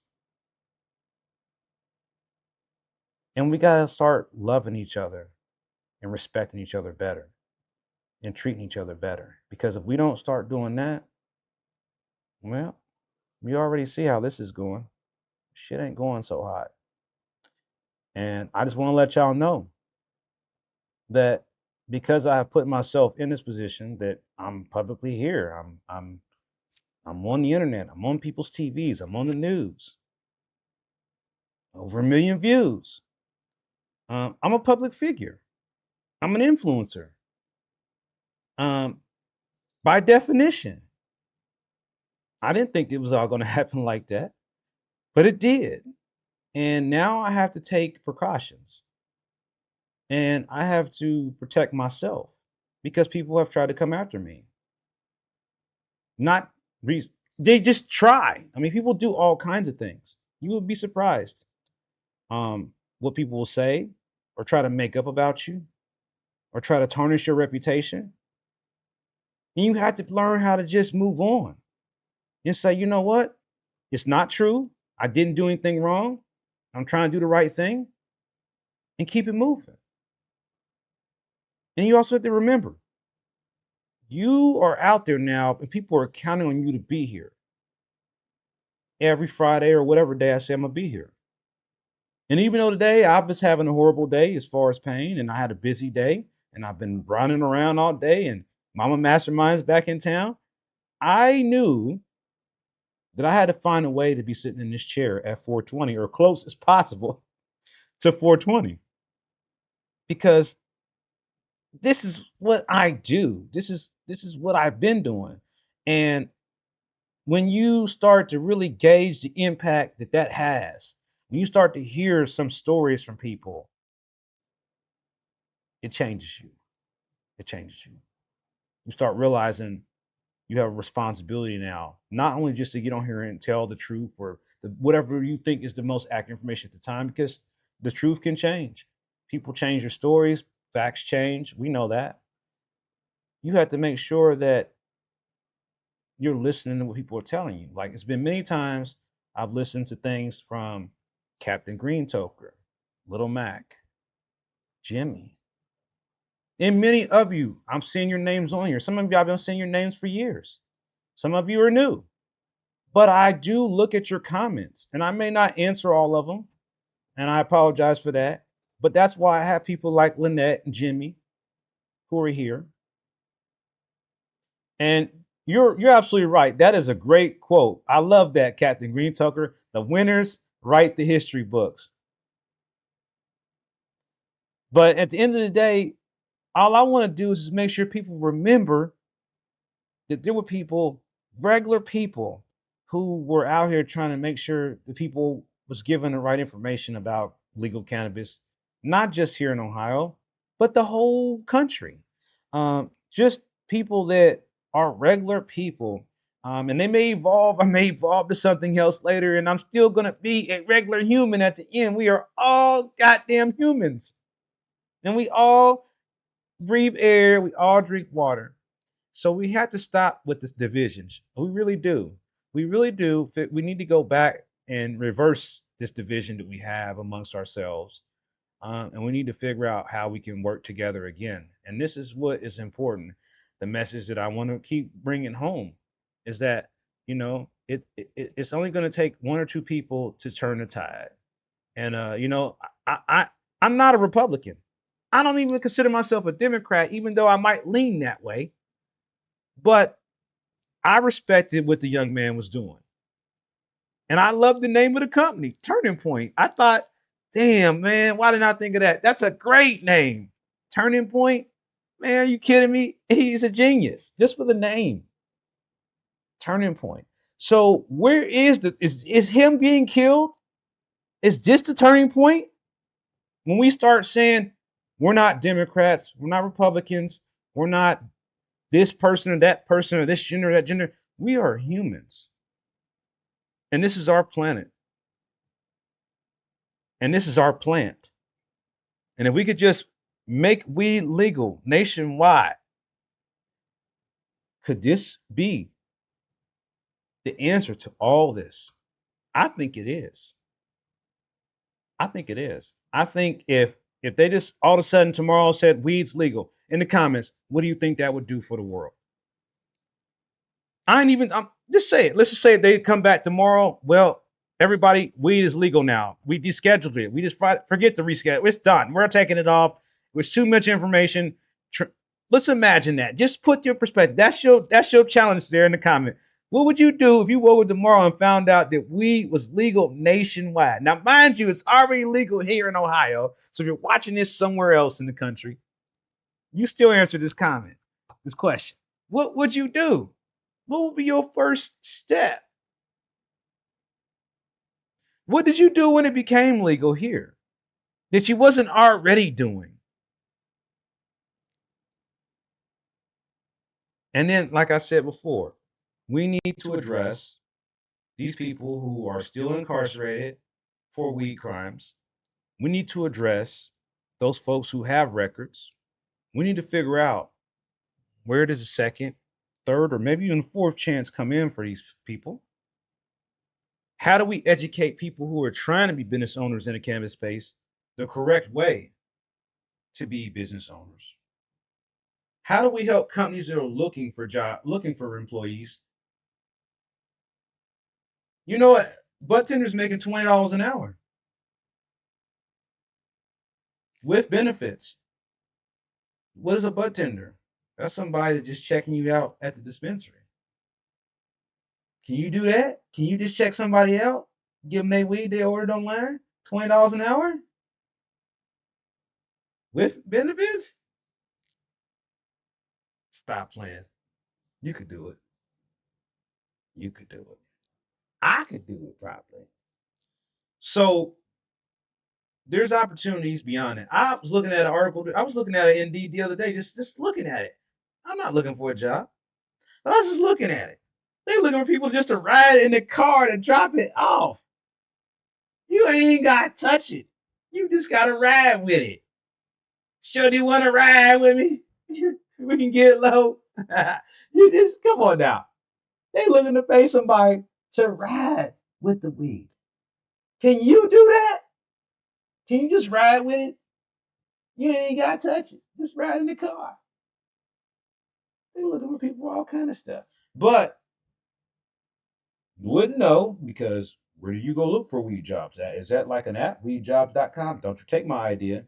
And we got to start loving each other and respecting each other better and treating each other better. Because if we don't start doing that, well, we already see how this is going. Shit ain't going so hot. And I just want to let y'all know that because I have put myself in this position that I'm publicly here. I'm on the internet. I'm on people's TVs. I'm on the news. Over 1 million views. I'm a public figure. I'm an influencer. Um, by definition, I didn't think it was all going to happen like that, but it did. And now I have to take precautions. And I have to protect myself because people have tried to come after me. Not they just try. I mean, people do all kinds of things. You would be surprised what people will say or try to make up about you or try to tarnish your reputation. And you have to learn how to just move on and say, you know what? It's not true. I didn't do anything wrong. I'm trying to do the right thing and keep it moving. And you also have to remember, you are out there now and people are counting on you to be here every Friday or whatever day I say I'm going to be here. And even though today I was having a horrible day as far as pain and I had a busy day and I've been running around all day and Mama Mastermind's back in town, I knew that I had to find a way to be sitting in this chair at 420 or close as possible to 420. because this is what I do. This is what I've been doing. And when you start to really gauge the impact that that has, when you start to hear some stories from people, it changes you. It changes you. You start realizing you have a responsibility now, not only just to get on here and tell the truth or whatever you think is the most accurate information at the time, because the truth can change. People change their stories, facts change. We know that. You have to make sure that you're listening to what people are telling you. Like it's been many times I've listened to things from Captain Green Toker, Little Mac, Jimmy, and many of you. I'm seeing your names on here. Some of you I've been seeing your names for years. Some of you are new. But I do look at your comments and I may not answer all of them. And I apologize for that. But that's why I have people like Lynette and Jimmy who are here. And you're absolutely right. That is a great quote. I love that, Captain Green Tucker. The winners write the history books. But at the end of the day, all I want to do is just make sure people remember that there were people, regular people, who were out here trying to make sure the people was given the right information about legal cannabis, not just here in Ohio, but the whole country. Just people that are regular people. And they may evolve. I may evolve to something else later, and I'm still gonna be a regular human at the end. We are all goddamn humans, and we all breathe air. We all drink water. So we have to stop with this divisions. We really do. We really do. We need to go back and reverse this division that we have amongst ourselves. And we need to figure out how we can work together again. And this is what is important. The message that I want to keep bringing home is that, it's only going to take one or two people to turn the tide. And, I'm not a Republican. I don't even consider myself a Democrat, even though I might lean that way. But I respected what the young man was doing. And I love the name of the company, Turning Point. I thought, damn, man, why didn't I think of that? That's a great name. Turning Point? Man, are you kidding me? He's a genius just for the name. Turning Point. So where is him being killed? Is this the turning point? When we start saying we're not Democrats, we're not Republicans, we're not this person or this gender or that gender, we are humans. And this is our planet. And this is our plant. And if we could just make weed legal nationwide, could this be the answer to all this? I think it is. I think it is. I think if they just all of a sudden tomorrow said weed's legal in the comments, what do you think that would do for the world? I ain't even. Just say it. Let's just say they come back tomorrow. Well, everybody, weed is legal now. We descheduled it. We just forget to reschedule. It's done. We're taking it off. It was too much information. Let's imagine that. Just put your perspective. That's your challenge there in the comment. What would you do if you woke up tomorrow and found out that weed was legal nationwide? Now, mind you, it's already legal here in Ohio. So if you're watching this somewhere else in the country, you still answer this question. What would you do? What would be your first step? What did you do when it became legal here that you wasn't already doing? And then, like I said before, we need to address these people who are still incarcerated for weed crimes. We need to address those folks who have records. We need to figure out where does a second, third, or maybe even fourth chance come in for these people. How do we educate people who are trying to be business owners in the cannabis space the correct way to be business owners? How do we help companies that are looking for employees? You know what? Bud tenders making $20 an hour with benefits. What is a bud tender? That's somebody that's just checking you out at the dispensary. Can you do that? Can you just check somebody out? Give them their weed they ordered online? $20 an hour? with benefits. Stop playing. You could do it. You could do it. I could do it probably. So there's opportunities beyond it. I was looking at an article. I was looking at it Indeed the other day, just looking at it. I'm not looking for a job, but I was just looking at it. They looking for people just to ride in the car to drop it off. You ain't even gotta touch it. You just gotta ride with it. Sure, do you want to ride with me? We can get low. You just come on now. They looking to pay somebody to ride with the weed. Can you do that? Can you just ride with it? You ain't gotta touch it. Just ride in the car. They looking for people for all kind of stuff. But you wouldn't know because where do you go look for weed jobs at? Is that like an app? Weedjobs.com? Don't you take my idea.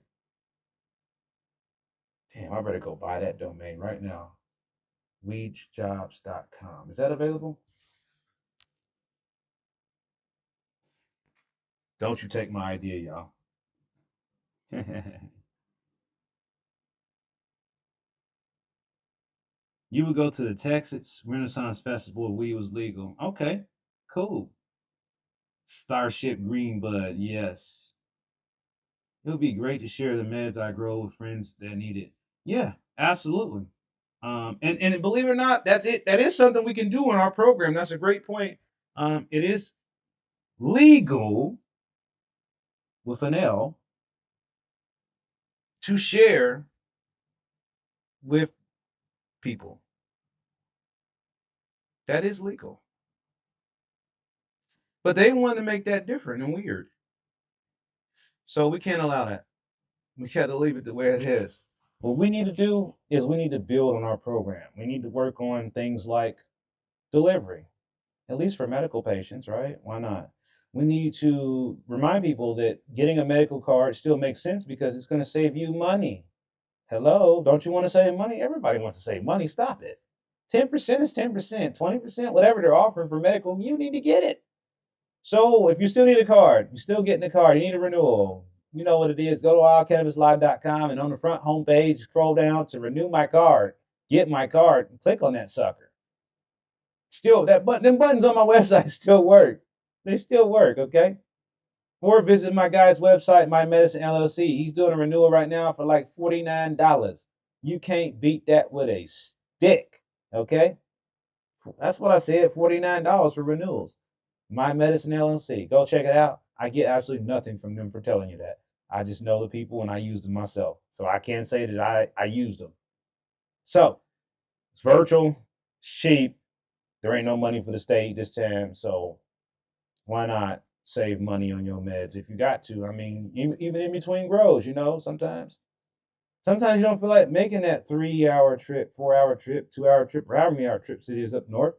Damn, I better go buy that domain right now. Weedjobs.com. Is that available? Don't you take my idea, y'all. You would go to the Texas Renaissance Festival if weed was legal. Okay, cool. Starship Greenbud, yes. It would be great to share the meds I grow with friends that need it. Yeah, absolutely. And believe it or not, that's it. That is something we can do in our program. That's a great point. It is legal with an L to share with people. That is legal. But they want to make that different and weird. So we can't allow that. We got to leave it the way it is. What we need to do is we need to build on our program. We need to work on things like delivery, at least for medical patients, right? Why not? We need to remind people that getting a medical card still makes sense because it's going to save you money. Hello, don't you want to save money? Everybody wants to save money. Stop it. 10% is 10%, 20%, whatever they're offering for medical, you need to get it. So if you still need a card, you're still getting a card, you need a renewal. You know what it is. Go to wildcannabislive.com and on the front homepage, scroll down to renew my card, get my card, and click on that sucker. Still, that button, them buttons on my website still work. They still work, okay? Or visit my guy's website, My Medicine LLC. He's doing a renewal right now for like $49. You can't beat that with a stick, okay? That's what I said, $49 for renewals. My Medicine LLC. Go check it out. I get absolutely nothing from them for telling you that. I just know the people and I use them myself. So I can't say that I used them. So it's virtual, it's cheap. There ain't no money for the state this time. So why not save money on your meds if you got to? I mean, even in between grows, sometimes. Sometimes you don't feel like making that 3 hour trip, 4 hour trip, 2 hour trip, or however many hour trips it is up north.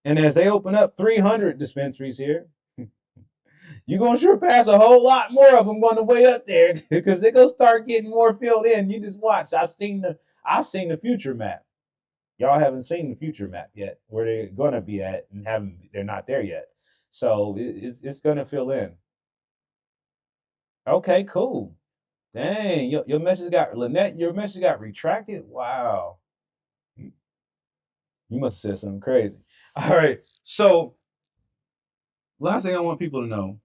And as they open up 300 dispensaries here, you're gonna sure pass a whole lot more of them on the way up there because they're gonna start getting more filled in. You just watch. I've seen the future map. Y'all haven't seen the future map yet, where they're gonna be at, and they're not there yet. So it's gonna fill in. Okay, cool. Dang, your message got Lynette. Your message got retracted. Wow, you must have said something crazy. All right. So last thing I want people to know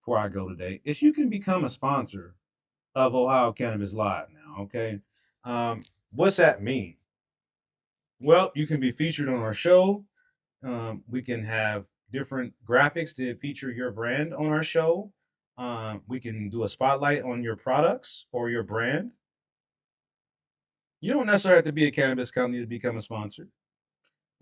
before I go today is you can become a sponsor of Ohio Cannabis Live now. Okay. What's that mean? Well, you can be featured on our show. We can have different graphics to feature your brand on our show. We can do a spotlight on your products or your brand. You don't necessarily have to be a cannabis company to become a sponsor.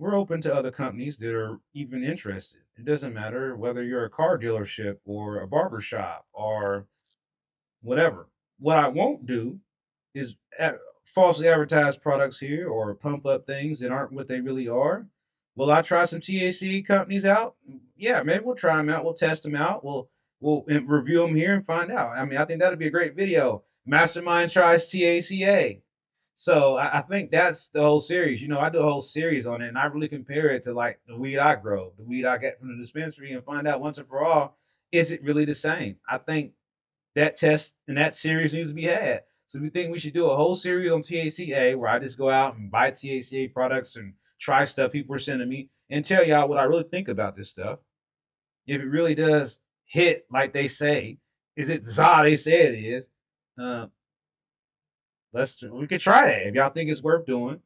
We're open to other companies that are even interested. It doesn't matter whether you're a car dealership or a barber shop or whatever. What I won't do is falsely advertise products here or pump up things that aren't what they really are. Will I try some THC companies out? Yeah, maybe we'll try them out. We'll test them out. We'll review them here and find out. I mean, I think that'd be a great video. Mastermind tries THCA. So I think that's the whole series. I do a whole series on it, and I really compare it to like the weed I grow, the weed I get from the dispensary, and find out once and for all, is it really the same? I think that test and that series needs to be had. So we think we should do a whole series on THCA where I just go out and buy THCA products and try stuff people are sending me and tell y'all what I really think about this stuff. If it really does hit like they say, is it za they say it is? Uh, we could try that if y'all think it's worth doing.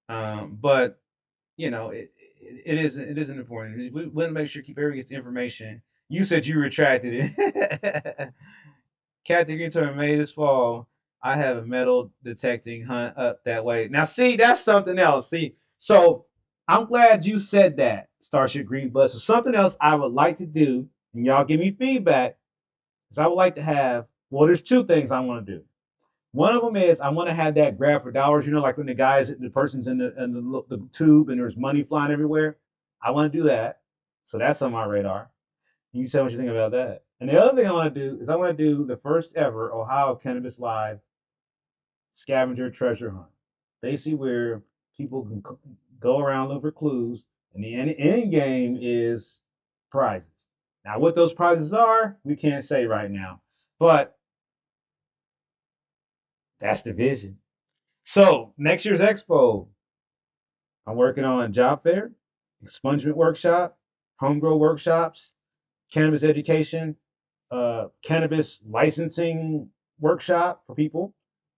But you know, it isn't important. We want to make sure keep everybody gets the information. You said you retracted it. Captain Green told me May this fall. I have a metal detecting hunt up that way. Now, see, that's something else. See, so I'm glad you said that, Starship Green Bus. So something else I would like to do, and y'all give me feedback, is I would like to have. Well, there's two things I want to do. One of them is I want to have that grab for dollars. You know, like when the person's in the tube and there's money flying everywhere. I want to do that. So that's on my radar. You tell me what you think about that. And the other thing I want to do is I want to do the first ever Ohio Cannabis Live scavenger treasure hunt. Basically, where people can go around looking for clues, and the end game is prizes. Now, what those prizes are, we can't say right now, but that's the vision. So next year's expo, I'm working on job fair, expungement workshop, homegrow workshops, cannabis education, cannabis licensing workshop for people.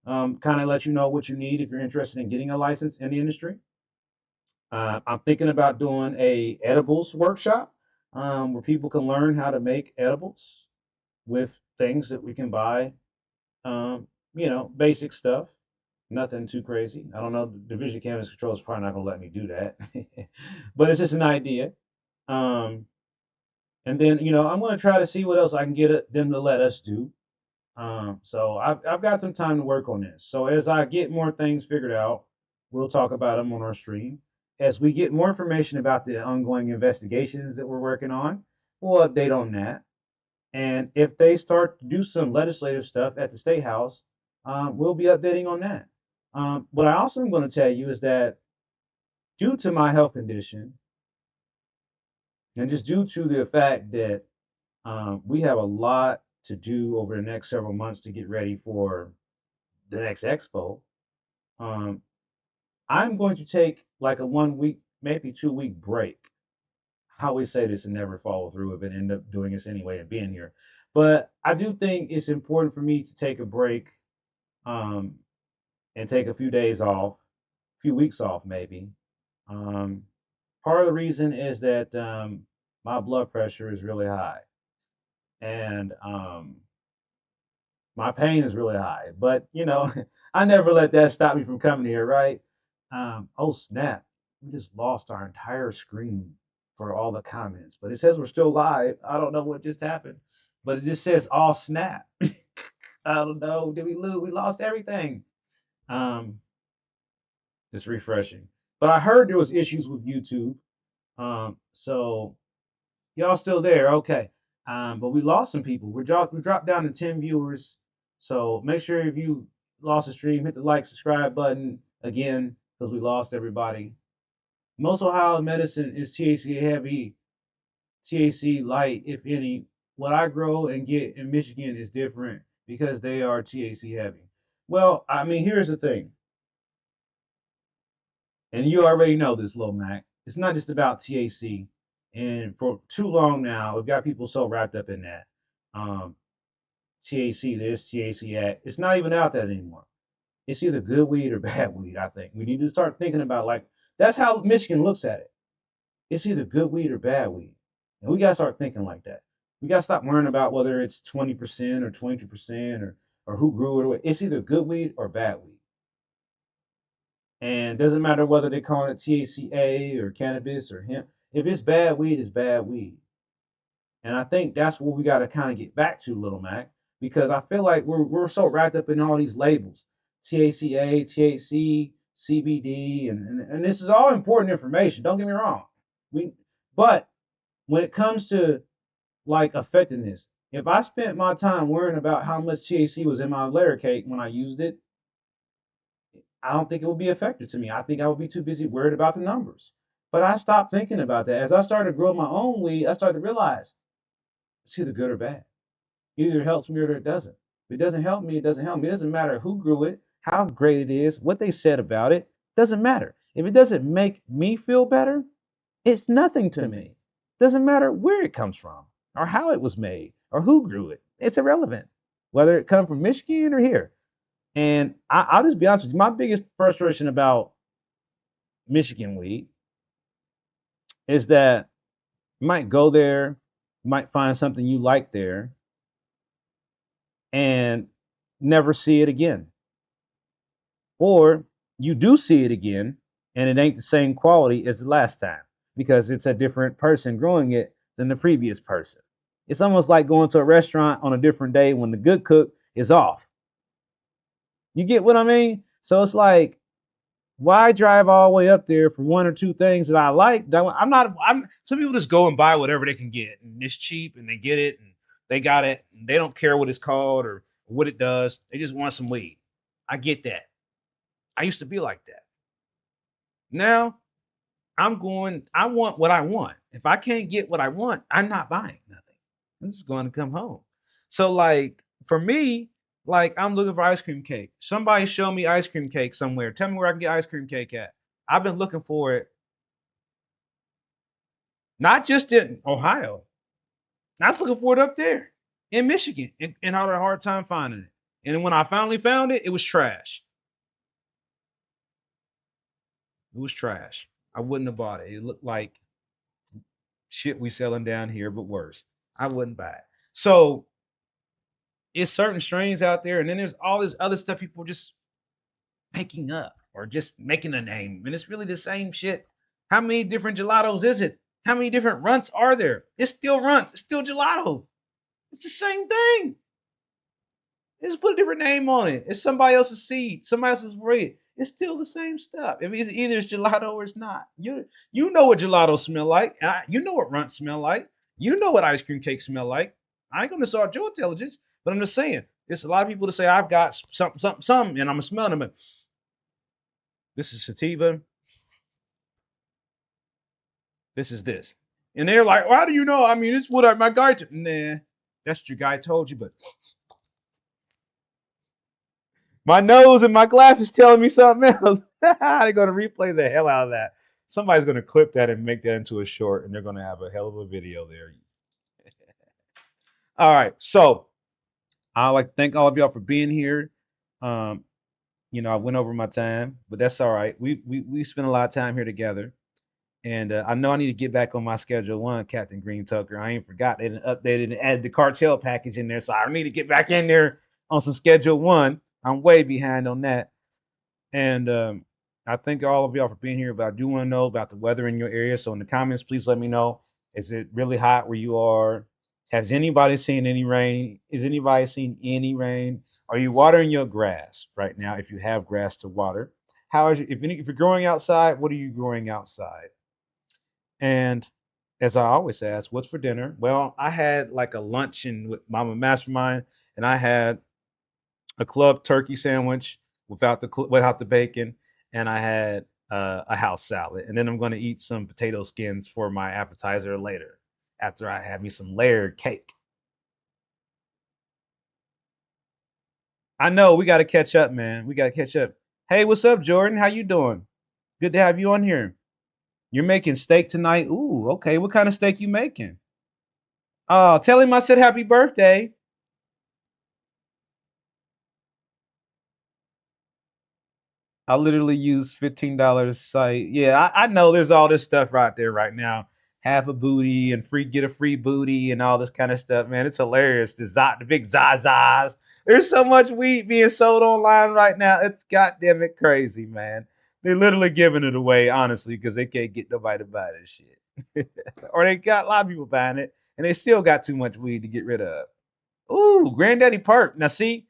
Kind of let you know what you need if you're interested in getting a license in the industry. I'm thinking about doing a edibles workshop where people can learn how to make edibles with things that we can buy. Basic stuff, nothing too crazy. I don't know. The Division of Cannabis Control is probably not going to let me do that, but it's just an idea. Um, and then I'm going to try to see what else I can get them to let us do. So I've got some time to work on this. So as I get more things figured out, we'll talk about them on our stream. As we get more information about the ongoing investigations that we're working on, we'll update on that. And if they start to do some legislative stuff at the state house, we'll be updating on that. What I also am going to tell you is that due to my health condition, and just due to the fact that we have a lot to do over the next several months to get ready for the next expo, um, I'm going to take like a 1 week, maybe 2 week break. I always say this and never follow through with it, end up doing this anyway and being here. But I do think it's important for me to take a break um, and take a few days off, a few weeks off maybe. Um, Part of the reason is that my blood pressure is really high and my pain is really high. But I never let that stop me from coming here, right? Oh snap! We just lost our entire screen for all the comments, but it says we're still live. I don't know what just happened, but it just says all snap. I don't know. Did we lose? We lost everything. Um, just refreshing. But I heard there was issues with YouTube. So y'all still there? Okay. But we lost some people. We dropped down to 10 viewers. So make sure if you lost the stream, hit the like, subscribe button again because we lost everybody. Most Ohio medicine is THC heavy, THC light, if any. What I grow and get in Michigan is different because they are THC heavy. Well, I mean, here's the thing, and you already know this, Lil Mac. It's not just about THC. And for too long now, we've got people so wrapped up in that. Um, THC this, THC that. It's not even out that anymore. It's either good weed or bad weed, I think. We need to start thinking about like that's how Michigan looks at it. It's either good weed or bad weed. And we gotta start thinking like that. We gotta stop worrying about whether it's 20% or 22% or who grew it or what. It's either good weed or bad weed. And it doesn't matter whether they call it THCA or cannabis or hemp. If it's bad weed, it's bad weed. And I think that's what we got to kind of get back to, Little Mac, because I feel like we're so wrapped up in all these labels, THCA, THC, CBD, and this is all important information. Don't get me wrong. We, but when it comes to like effectiveness, if I spent my time worrying about how much THC was in my layer cake when I used it, I don't think it would be effective to me. I think I would be too busy worried about the numbers. But I stopped thinking about that. As I started growing my own weed, I started to realize it's either good or bad. Either it helps me or it doesn't. If it doesn't help me, it doesn't help me. It doesn't matter who grew it, how great it is, what they said about it. Doesn't matter. If it doesn't make me feel better, it's nothing to me. Doesn't matter where it comes from or how it was made or who grew it. It's irrelevant. Whether it come from Michigan or here. And I'll just be honest with you. My biggest frustration about Michigan weed is that you might go there, you might find something you like there, and never see it again. Or you do see it again, and it ain't the same quality as the last time because it's a different person growing it than the previous person. It's almost like going to a restaurant on a different day when the good cook is off. You get what I mean? So it's like, why drive all the way up there for one or two things that I like? I'm not. I'm. Some people just go and buy whatever they can get, and it's cheap, and they get it, and they got it, and they don't care what it's called or what it does. They just want some weed. I get that. I used to be like that. Now I'm going. I want what I want. If I can't get what I want, I'm not buying nothing. I'm just going to come home. So like for me, like I'm looking for ice cream cake. Somebody show me ice cream cake somewhere. Tell me where I can get ice cream cake at. I've been looking for it, not just in Ohio. I was looking for it up there in Michigan, and had a hard time finding it. And when I finally found it, it was trash. It was trash. I wouldn't have bought it. It looked like shit we selling down here, but worse. I wouldn't buy it. So it's certain strains out there, and then there's all this other stuff people just making up or just making a name, and it's really the same shit. How many different gelatos is it? How many different runts are there? It's still runts. It's still gelato. It's the same thing. They just put a different name on it. It's somebody else's seed, somebody else's bread. It's still the same stuff. If it's either it's gelato or it's not. You know what gelato smell like. You know what runts smell like. You know what ice cream cake smell like. I ain't gonna insult your intelligence, but I'm just saying. There's a lot of people that say I've got something, and I'm smelling them. This is sativa. This is this, and they're like, "How do you know?" I mean, it's what my guy. Nah, that's what your guy told you, but my nose and my glasses telling me something else. They're gonna replay the hell out of that. Somebody's gonna clip that and make that into a short, and they're gonna have a hell of a video there. All right, so I'd like to thank all of y'all for being here. Um, I went over my time, but that's all right. We spent a lot of time here together, and I know I need to get back on my schedule one, Captain Green Tucker. I ain't forgot they didn't updated and added the cartel package in there, so I need to get back in there on some schedule one. I'm way behind on that. And I thank all of y'all for being here. But I do want to know about the weather in your area. So in the comments, please let me know. Is it really hot where you are? Has anybody seen any rain? Is anybody seen any rain? Are you watering your grass right now? If you have grass to water, how is if you're growing outside? What are you growing outside? And as I always ask, what's for dinner? Well, I had like a luncheon with Mama Mastermind, and I had a club turkey sandwich without the bacon, and I had a house salad, and then I'm going to eat some potato skins for my appetizer later after I have me some layered cake. I know we got to catch up, man. We got to catch up. Hey, what's up, Jordan? How you doing? Good to have you on here. You're making steak tonight. Ooh, okay. What kind of steak you making? Oh, tell him I said happy birthday. I literally use $15 site. Yeah, I know there's all this stuff right there right now. Half a booty and free get a free booty and all this kind of stuff, man. It's hilarious. The big zazas. There's so much weed being sold online right now. It's goddamn it crazy, man. They're literally giving it away, honestly, because they can't get nobody to buy this shit. Or they got a lot of people buying it, and they still got too much weed to get rid of. Ooh, Granddaddy Perk. Now see,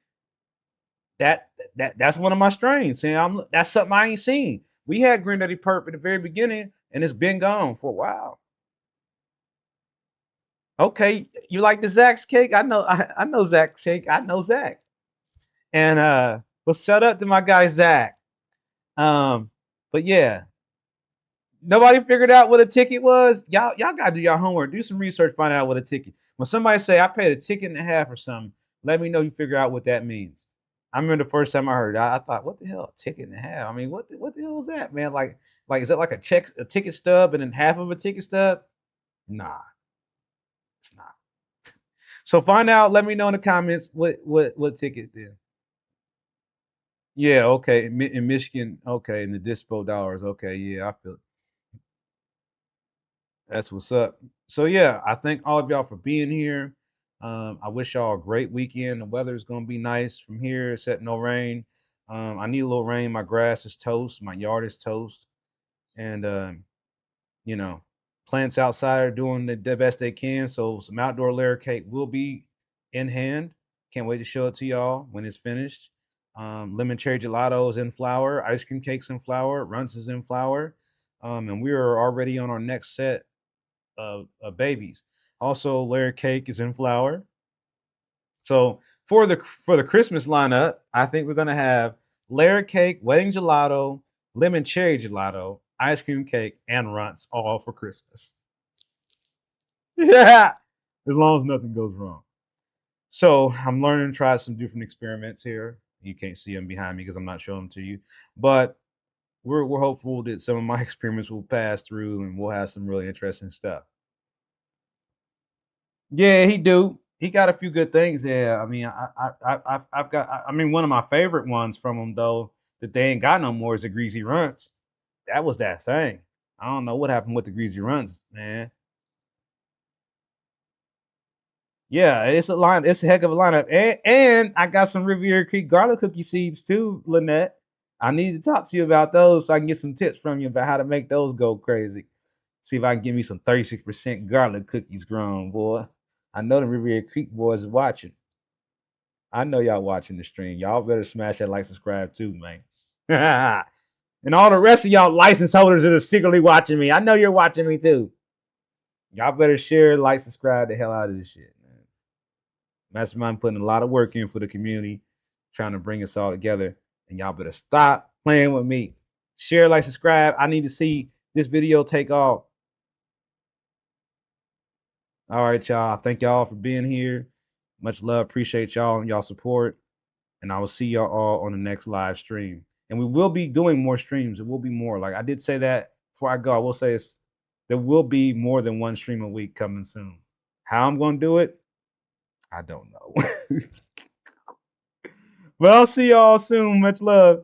that's one of my strains. And that's something I ain't seen. We had Granddaddy Perp at the very beginning, and it's been gone for a while. Okay, you like the Zach's cake? I know Zach's cake. I know Zach. And well, shout out to my guy Zach. Um, but yeah, Nobody figured out what a ticket was. Y'all gotta do your homework. Do some research, find out what a ticket. When somebody say I paid a ticket and a half or something, let me know you figure out what that means. I remember the first time I heard it, I thought, what the hell, a ticket and a half? I mean, what the hell is that, man? Like is that like a ticket stub and then half of a ticket stub? Nah, it's not. So find out. Let me know in the comments what ticket then. Yeah, okay. In Michigan, okay, in the dispo dollars, okay, yeah, I feel it. That's what's up. So yeah, I thank all of y'all for being here. I wish y'all a great weekend. The weather is gonna be nice from here, except no rain. I need a little rain. My grass is toast. My yard is toast, and you know, plants outside are doing the best they can. So some outdoor layer cake will be in hand. Can't wait to show it to y'all when it's finished. Lemon cherry gelato is in flour. Ice cream cakes in flour. Runts is in flour. And we are already on our next set of babies. Also, layer cake is in flour. So for the Christmas lineup, I think we're gonna have layer cake, wedding gelato, lemon cherry gelato, ice cream cake, and runts all for Christmas. Yeah, as long as nothing goes wrong. So I'm learning to try some different experiments here. You can't see them behind me because I'm not showing them to you, but we're hopeful that some of my experiments will pass through and we'll have some really interesting stuff. Yeah, he do. He got a few good things. Yeah, I mean, I've got. I mean, one of my favorite ones from him though that they ain't got no more is the greasy runts. That was that thing. I don't know what happened with the greasy runts, man. Yeah, it's a line. It's a heck of a lineup, and I got some Riviera Creek garlic cookie seeds too, Lynette. I need to talk to you about those so I can get some tips from you about how to make those go crazy. See if I can give me some 36% garlic cookies grown, boy. I know the Riviera Creek boys is watching. I know y'all watching the stream. Y'all better smash that like, subscribe too, man. And all the rest of y'all license holders that are secretly watching me, I know you're watching me too. Y'all better share, like, subscribe the hell out of this shit, man. Mastermind putting a lot of work in for the community, trying to bring us all together. And y'all better stop playing with me. Share, like, subscribe. I need to see this video take off. All right, y'all. Thank y'all for being here. Much love. Appreciate y'all and y'all support. And I will see y'all all on the next live stream. And we will be doing more streams. It will be more. Like I did say that before I go. I will say there will be more than one stream a week coming soon. How I'm going to do it, I don't know. But I'll see y'all soon. Much love.